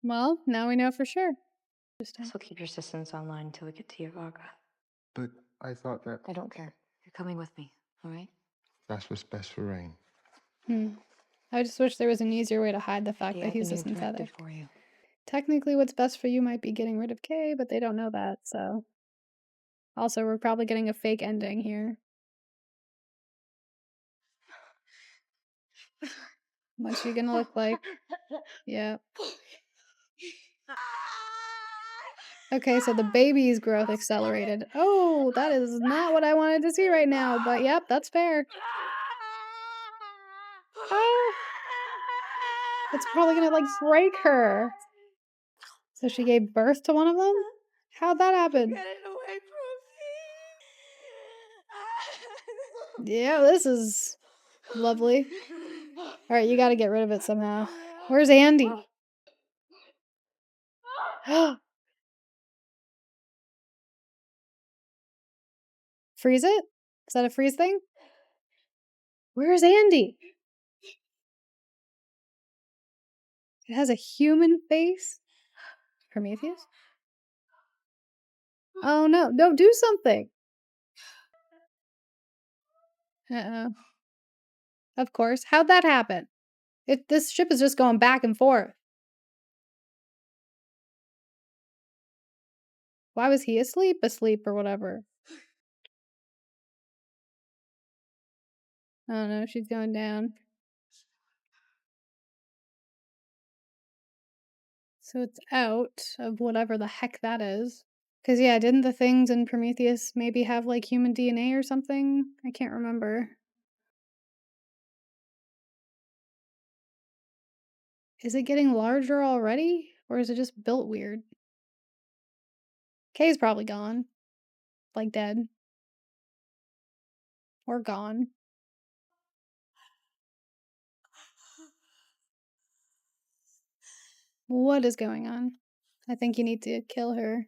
S1: Well, now we know for sure.
S4: This will keep your systems online until we get to Yavaga.
S3: But I thought that
S4: I don't care. You're coming with me, all right?
S3: that's what's best for Rain.
S1: I just wish there was an easier way to hide the fact that he's a synthetic.
S4: For you.
S1: Technically, what's best for you might be getting rid of Kay, but they don't know that, so. Also, we're probably getting a fake ending here. What's she gonna look like? Yeah. Okay, so the baby's growth accelerated. Oh, that is not what I wanted to see right now, but yep, that's fair. Oh, it's probably gonna, like, break her. So she gave birth to one of them? How'd that happen?
S6: Get it away from me.
S1: Yeah, this is lovely. Alright, you gotta get rid of it somehow. Where's Andy? Freeze it? Is that a freeze thing? Where's Andy? It has a human face? Prometheus? Oh no, don't do something! Uh-oh. Of course. How'd that happen? This ship is just going back and forth. Why was he asleep? Asleep or whatever. I don't know, she's going down. So it's out of whatever the heck that is. Because, yeah, didn't the things in Prometheus maybe have, like, human DNA or something? I can't remember. Is it getting larger already? Or is it just built weird? Kay's probably gone. Like, dead. Or gone. What is going on? I think you need to kill her.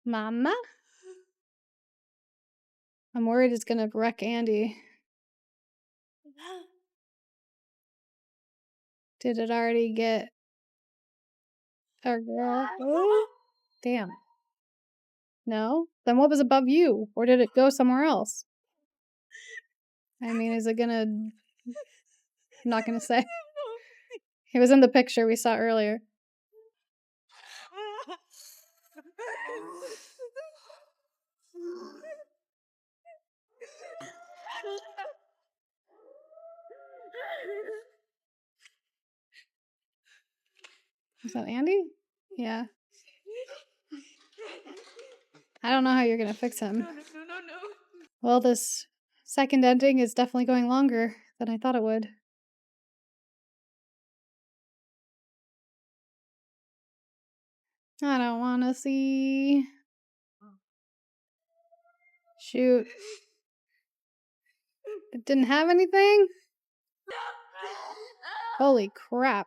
S1: Mama? I'm worried it's gonna wreck Andy. Did it already get our girl? Oh, damn. No? Then what was above you? Or did it go somewhere else? I mean, is it gonna... I'm not gonna say. He was in the picture we saw earlier. Is that Andy? Yeah. I don't know how you're gonna fix him.
S9: No.
S1: Well, this second ending is definitely going longer than I thought it would. I don't want to see. Shoot. It didn't have anything? Holy crap.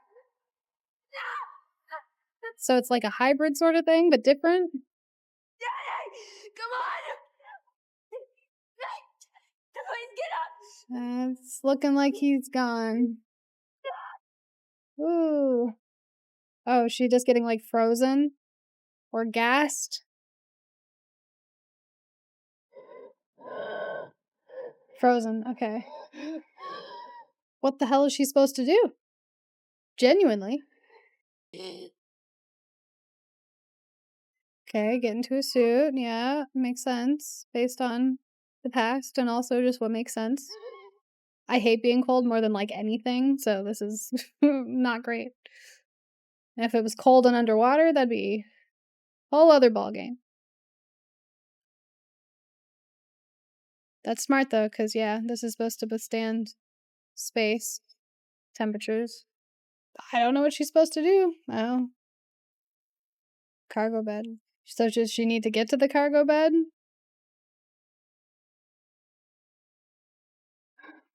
S1: So it's like a hybrid sort of thing, but different?
S6: Come on! Please get up!
S1: It's looking like he's gone. Ooh. Oh, is she just getting like frozen? Or gassed? Frozen, okay. What the hell is she supposed to do? Genuinely. Okay, get into a suit. Yeah, makes sense. Based on the past and also just what makes sense. I hate being cold more than like anything, so this is not great. And if it was cold and underwater, that'd be a whole other ballgame. That's smart though, because yeah, this is supposed to withstand space, temperatures. I don't know what she's supposed to do. Oh. Cargo bed. So does she need to get to the cargo bed?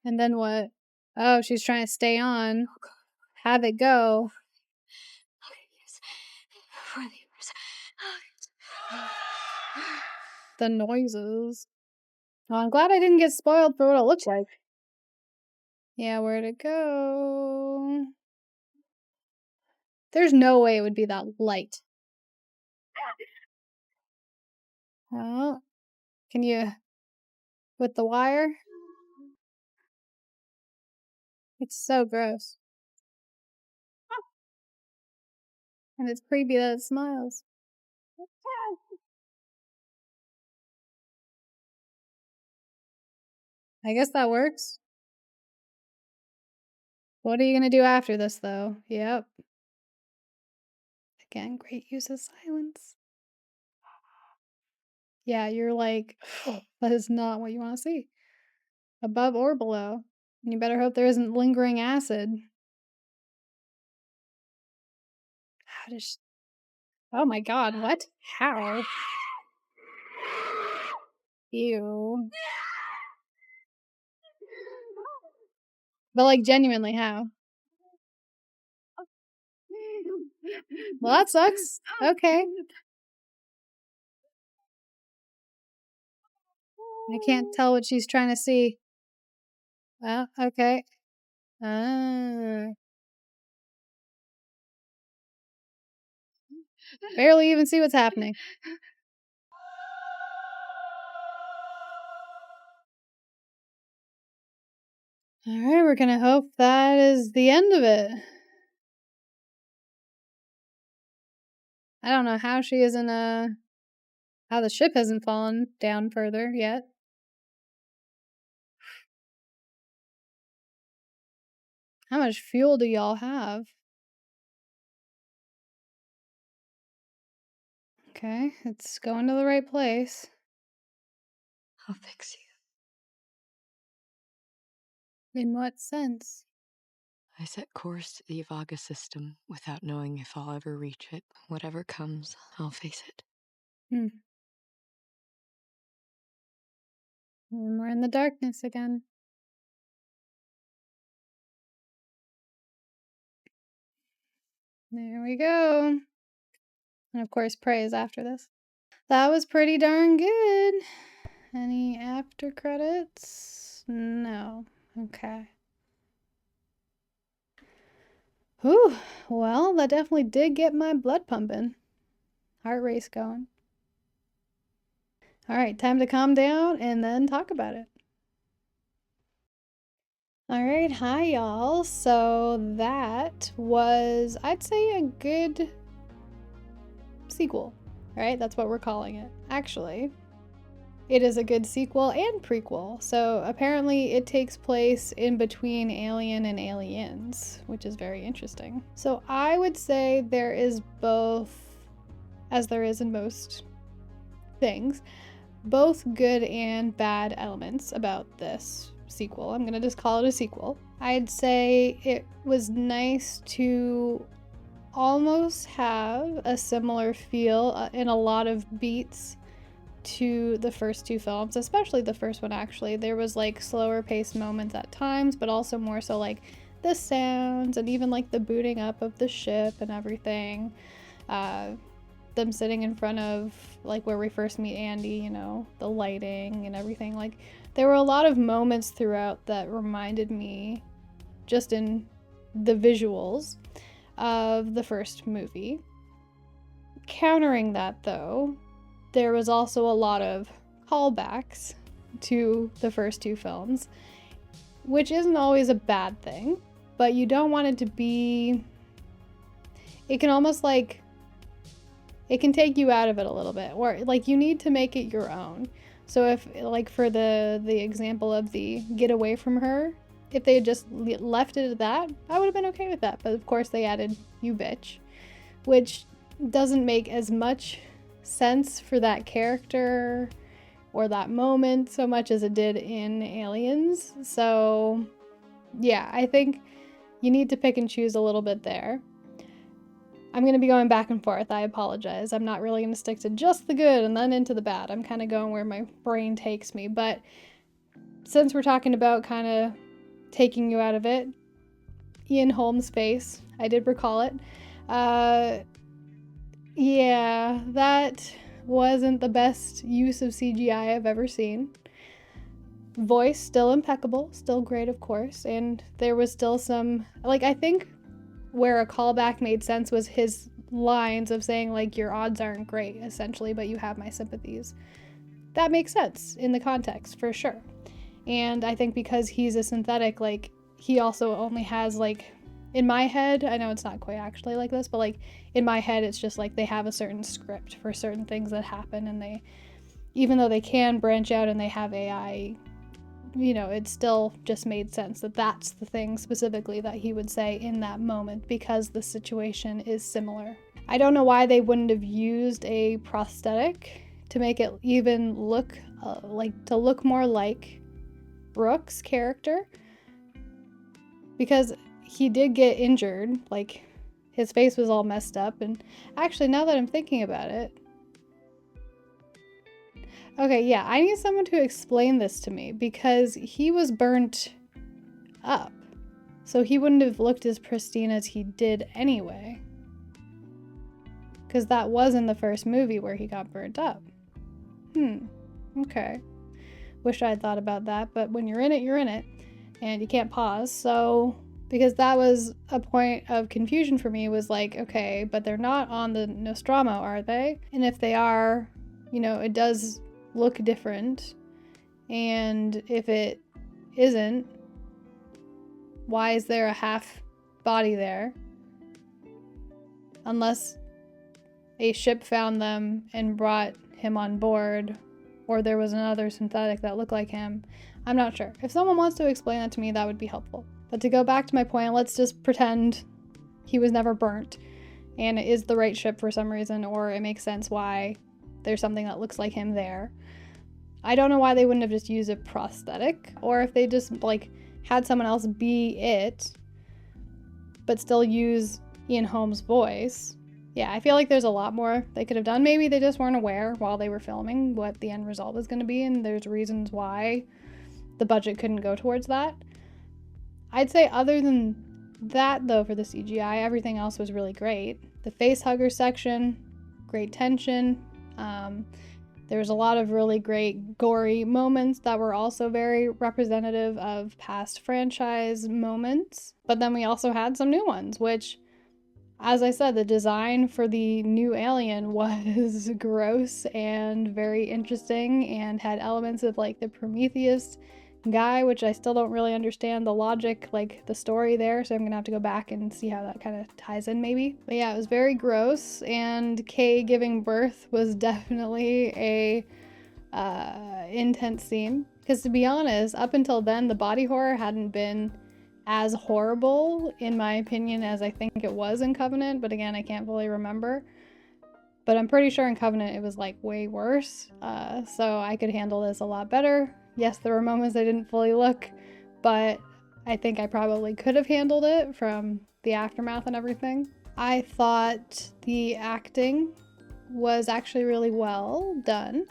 S1: And then what? Oh, she's trying to stay on. Have it go. The noises. Oh, I'm glad I didn't get spoiled for what it looks like. Yeah, where'd it go? There's no way it would be that light. Oh, can you... with the wire? It's so gross. And it's creepy that it smiles. I guess that works. What are you gonna do after this, though? Yep. Again, great use of silence. Yeah, you're like, that is not what you want to see. Above or below. And you better hope there isn't lingering acid. How does she... Oh my god, what? How? Ew. But like, genuinely, how? Well, that sucks. Okay. I can't tell what she's trying to see. Well, okay. Barely even see what's happening. Alright, we're gonna hope that is the end of it. I don't know how she isn't, how the ship hasn't fallen down further yet. How much fuel do y'all have? Okay, it's going to the right place.
S4: I'll fix you.
S1: In what sense?
S4: I set course to the Avaga system without knowing if I'll ever reach it. Whatever comes, I'll face it.
S1: And we're in the darkness again. There we go. And of course, praise after this. That was pretty darn good. Any after credits? No. Okay. Whew. Well, that definitely did get my blood pumping. Heart race going. All right, time to calm down and then talk about it. All right, hi y'all. So that was, I'd say, a good sequel, right? That's what we're calling it. Actually, it is a good sequel and prequel. So apparently it takes place in between Alien and Aliens, which is very interesting. So I would say there is both, as there is in most things, both good and bad elements about this sequel. I'm gonna just call it a sequel. I'd say it was nice to almost have a similar feel in a lot of beats to the first two films, especially the first one. Actually, there was like slower paced moments at times, but also more so like the sounds and even like the booting up of the ship and everything. Them sitting in front of like where we first meet Andy, you know, the lighting and everything. Like there were a lot of moments throughout that reminded me, just in the visuals, of the first movie. Countering that though, there was also a lot of callbacks to the first two films, which isn't always a bad thing, but you don't want it to be, it can almost like, it can take you out of it a little bit, or like you need to make it your own. So if like for the example of the get away from her, if they had just left it at that, I would have been okay with that. But of course they added you bitch, which doesn't make as much sense for that character or that moment so much as it did in Aliens. So yeah, I think you need to pick and choose a little bit there. I'm going to be going back and forth. I apologize. I'm not really going to stick to just the good and then into the bad. I'm kind of going where my brain takes me. But since we're talking about kind of taking you out of it, Ian Holmes' face, I did recall it. Yeah, that wasn't the best use of CGI I've ever seen. Voice still impeccable, still great, of course. And there was still some, like, I think where a callback made sense was his lines of saying like your odds aren't great essentially, but you have my sympathies. That makes sense in the context for sure. And I think because he's a synthetic, like he also only has like, in my head, I know it's not quite actually like this, but like in my head it's just like they have a certain script for certain things that happen, and they, even though they can branch out and they have AI, you know, it still just made sense that that's the thing specifically that he would say in that moment because the situation is similar. I don't know why they wouldn't have used a prosthetic to make it even look to look more like Rook's character, because he did get injured, like his face was all messed up. And actually, now that I'm thinking about it, okay, yeah, I need someone to explain this to me because he was burnt up. So he wouldn't have looked as pristine as he did anyway. Because that was in the first movie where he got burnt up. Okay. Wish I had thought about that, but when you're in it, you're in it. And you can't pause. So, because that was a point of confusion for me, was like, okay, but they're not on the Nostromo, are they? And if they are, you know, it does look different. And if it isn't, why is there a half body there? Unless a ship found them and brought him on board, or there was another synthetic that looked like him. I'm not sure. If someone wants to explain that to me, that would be helpful. But to go back to my point, let's just pretend he was never burnt and it is the right ship for some reason, or it makes sense why there's something that looks like him there. I don't know why they wouldn't have just used a prosthetic, or if they just like had someone else be it, but still use Ian Holmes' voice. Yeah, I feel like there's a lot more they could have done. Maybe they just weren't aware while they were filming what the end result was going to be, and there's reasons why the budget couldn't go towards that. I'd say other than that, though, for the CGI, everything else was really great. The face hugger section, great tension, There's a lot of really great gory moments that were also very representative of past franchise moments. But then we also had some new ones, which, as I said, the design for the new alien was gross and very interesting and had elements of like the Prometheus guy, which I still don't really understand the logic, like the story there, so I'm gonna have to go back and see how that kind of ties in maybe. But yeah, it was very gross, and Kay giving birth was definitely a intense scene. Because to be honest, up until then, the body horror hadn't been as horrible, in my opinion, as I think it was in Covenant, but again, I can't fully remember. But I'm pretty sure in Covenant it was like way worse, so I could handle this a lot better. Yes, there were moments I didn't fully look, but I think I probably could have handled it from the aftermath and everything. I thought the acting was actually really well done.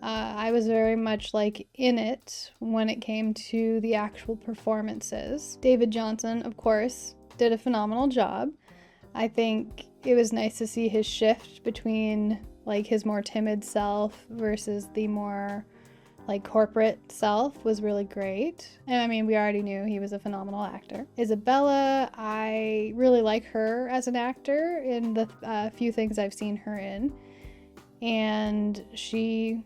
S1: I was very much like in it when it came to the actual performances. David Johnson, of course, did a phenomenal job. I think it was nice to see his shift between like his more timid self versus the more like corporate self was really great. And I mean, we already knew he was a phenomenal actor. Isabella, I really like her as an actor in the few things I've seen her in. And she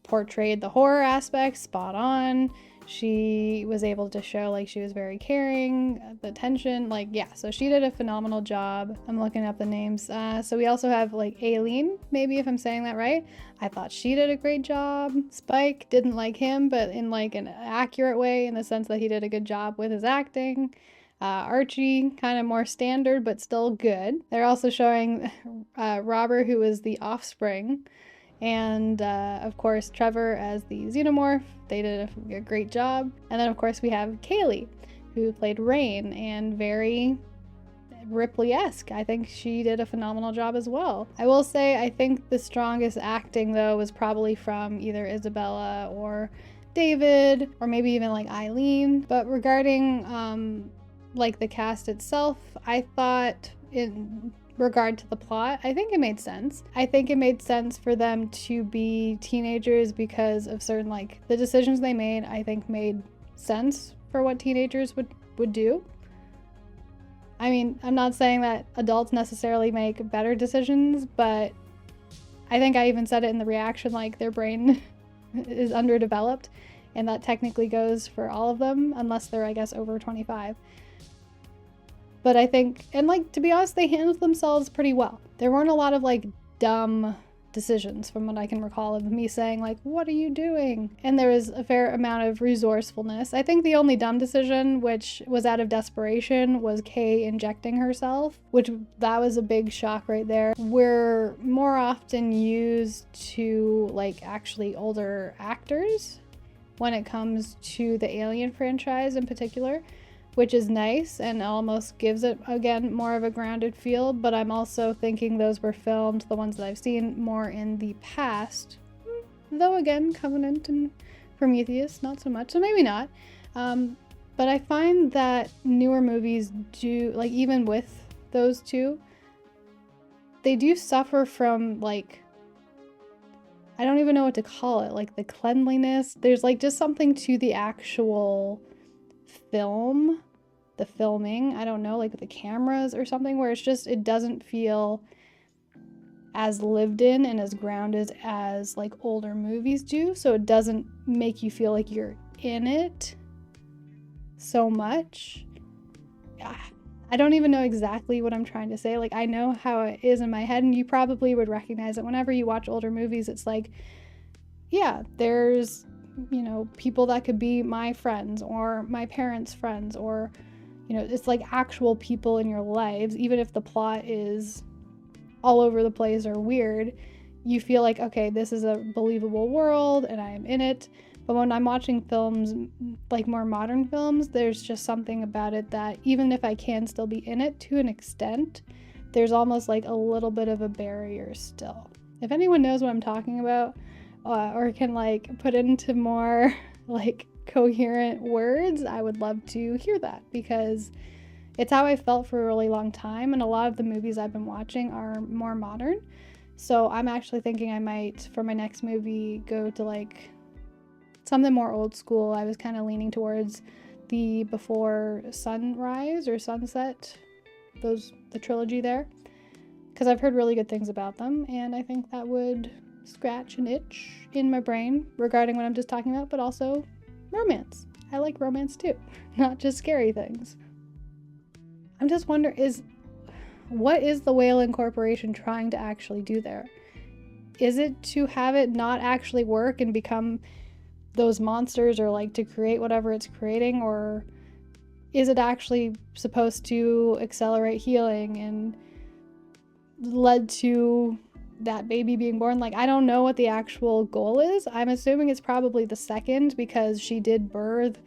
S1: portrayed the horror aspect spot on. She was able to show like she was very caring, the tension, like yeah, so she did a phenomenal job. I'm looking up the names. So we also have like Aileen, maybe if I'm saying that right. I thought she did a great job. Spike, didn't like him, but in like an accurate way in the sense that he did a good job with his acting. Archie, kind of more standard, but still good. They're also showing Robert, who is the offspring, and of course Trevor as the xenomorph. They did a great job. And then of course we have Kaylee, who played Rain, and very Ripley-esque. I think she did a phenomenal job as well. I will say I think the strongest acting though was probably from either Isabella or David, or maybe even like Eileen. But regarding like the cast itself, I thought in regard to the plot, I think it made sense. I think it made sense for them to be teenagers because of certain like the decisions they made, I think made sense for what teenagers would do. I mean, I'm not saying that adults necessarily make better decisions, but I think I even said it in the reaction, like their brain is underdeveloped, and that technically goes for all of them unless they're, I guess, over 25. But I think, and like, to be honest, they handled themselves pretty well. There weren't a lot of like dumb decisions from what I can recall of me saying like, what are you doing? And there was a fair amount of resourcefulness. I think the only dumb decision, which was out of desperation, was Kay injecting herself, which that was a big shock right there. We're more often used to like actually older actors when it comes to the Alien franchise in particular, which is nice and almost gives it, again, more of a grounded feel. But I'm also thinking those were filmed, the ones that I've seen, more in the past. Though, again, Covenant and Prometheus, not so much, so maybe not. But I find that newer movies do, like even with those two, they do suffer from, like, I don't even know what to call it, like the cleanliness. There's like just something to the actual film, the filming, I don't know, like the cameras or something, where it's just, it doesn't feel as lived in and as grounded as like older movies do, so it doesn't make you feel like you're in it so much. I don't even know exactly what I'm trying to say. Like, I know how it is in my head, and you probably would recognize it whenever you watch older movies. It's like, yeah, there's, you know, people that could be my friends or my parents' friends, or, you know, it's like actual people in your lives. Even if the plot is all over the place or weird, you feel like, okay, this is a believable world and I am in it. But when I'm watching films, like more modern films, there's just something about it that even if I can still be in it to an extent, there's almost like a little bit of a barrier still. If anyone knows what I'm talking about, or can like put into more like coherent words, I would love to hear that, because it's how I felt for a really long time, and a lot of the movies I've been watching are more modern. So I'm actually thinking I might, for my next movie, go to like something more old school. I was kind of leaning towards the Before Sunrise or Sunset, the trilogy there, because I've heard really good things about them, and I think that would scratch an itch in my brain regarding what I'm just talking about, but also romance. I like romance too, not just scary things. I'm just wondering, what is the Whalen Corporation trying to actually do there? Is it to have it not actually work and become those monsters, or like to create whatever it's creating, or is it actually supposed to accelerate healing and led to that baby being born? Like, I don't know what the actual goal is. I'm assuming it's probably the second, because she did birth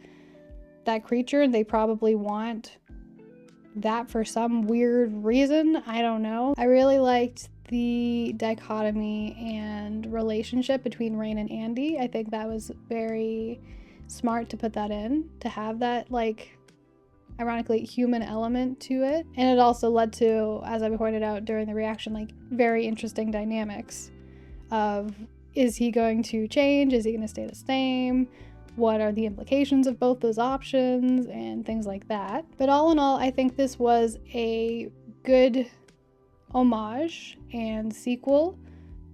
S1: that creature and they probably want that for some weird reason. I don't know. I really liked the dichotomy and relationship between Rain and Andy. I think that was very smart to put that in, to have that, like, ironically human element to it. And it also led to, as I pointed out during the reaction, like very interesting dynamics of, is he going to change? Is he going to stay the same? What are the implications of both those options and things like that. But all in all, I think this was a good homage and sequel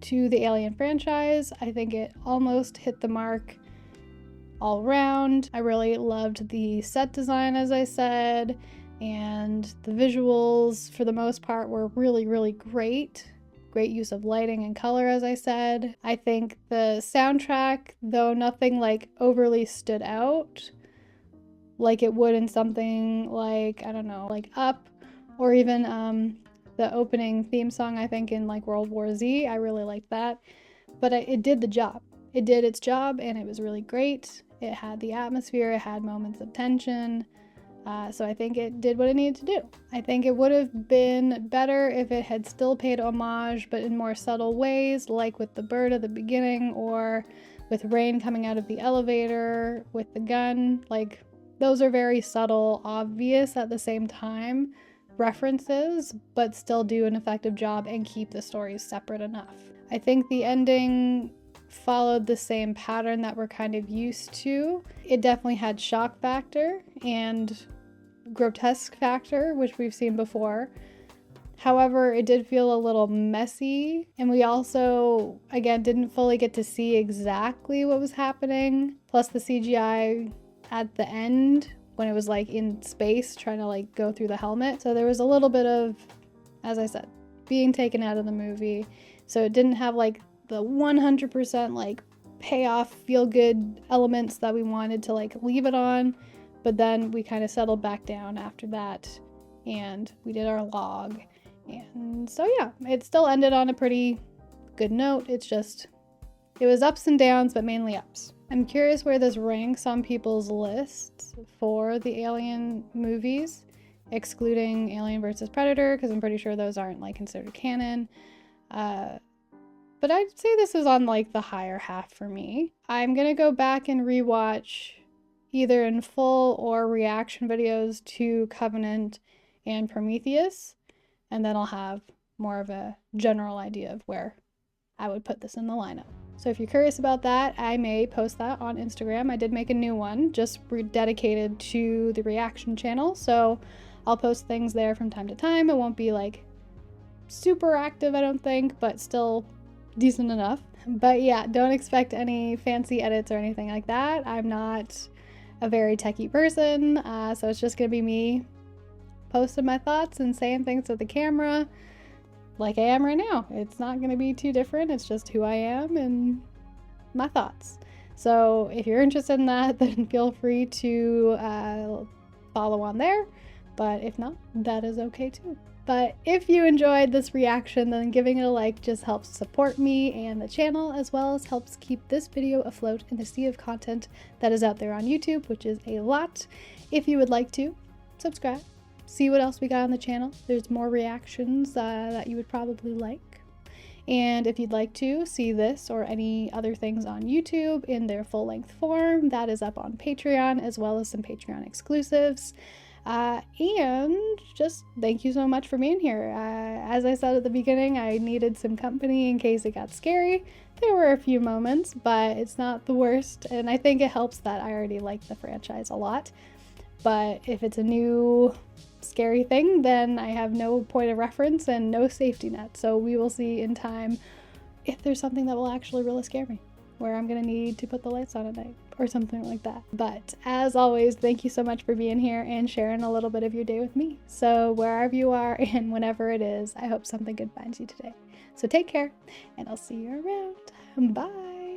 S1: to the Alien franchise. I think it almost hit the mark all around. I really loved the set design, as I said, and the visuals for the most part were really, really great. Great use of lighting and color, as I said. I think the soundtrack, though nothing like overly stood out like it would in something like, I don't know, like Up, or even the opening theme song, I think, in like World War Z. I really liked that. But it did the job. It did its job, and it was really great. It had the atmosphere, it had moments of tension. So I think it did what it needed to do. I think it would have been better if it had still paid homage, but in more subtle ways, like with the bird at the beginning, or with Rain coming out of the elevator with the gun. Like, those are very subtle, obvious at the same time references, but still do an effective job and keep the stories separate enough. I think the ending followed the same pattern that we're kind of used to. It definitely had shock factor and grotesque factor, which we've seen before. However, it did feel a little messy, and we also, again, didn't fully get to see exactly what was happening. Plus the CGI at the end, when it was like in space trying to like go through the helmet. So there was a little bit of, as I said, being taken out of the movie. So it didn't have like the 100% like payoff, feel good elements that we wanted to like leave it on. But then we kind of settled back down after that, and we did our log. And so yeah, it still ended on a pretty good note. It's just, it was ups and downs, but mainly ups. I'm curious where this ranks on people's lists for the Alien movies, excluding Alien vs. Predator, because I'm pretty sure those aren't like considered canon. But I'd say this is on like the higher half for me. I'm gonna go back and rewatch either in full or reaction videos to Covenant and Prometheus, and then I'll have more of a general idea of where I would put this in the lineup. So if you're curious about that, I may post that on Instagram. I did make a new one just dedicated to the reaction channel, so I'll post things there from time to time. It won't be like super active, I don't think, but still decent enough. But yeah, don't expect any fancy edits or anything like that. I'm not a very techie person, so it's just gonna be me posting my thoughts and saying things to the camera like I am right now. It's not gonna be too different. It's just who I am and my thoughts. So if you're interested in that, then feel free to follow on there. But if not, that is okay too. But if you enjoyed this reaction, then giving it a like just helps support me and the channel, as well as helps keep this video afloat in the sea of content that is out there on YouTube, which is a lot. If you would like to, subscribe, see what else we got on the channel. There's more reactions that you would probably like. And if you'd like to see this or any other things on YouTube in their full-length form, that is up on Patreon, as well as some Patreon exclusives. And just thank you so much for being here. As I said at the beginning, I needed some company in case it got scary. There were a few moments, but it's not the worst, and I think it helps that I already like the franchise a lot. But if it's a new scary thing, then I have no point of reference and no safety net. So we will see in time if there's something that will actually really scare me, where I'm gonna need to put the lights on at night or something like that. But as always, thank you so much for being here and sharing a little bit of your day with me. So wherever you are and whenever it is, I hope something good finds you today. So take care, and I'll see you around. Bye.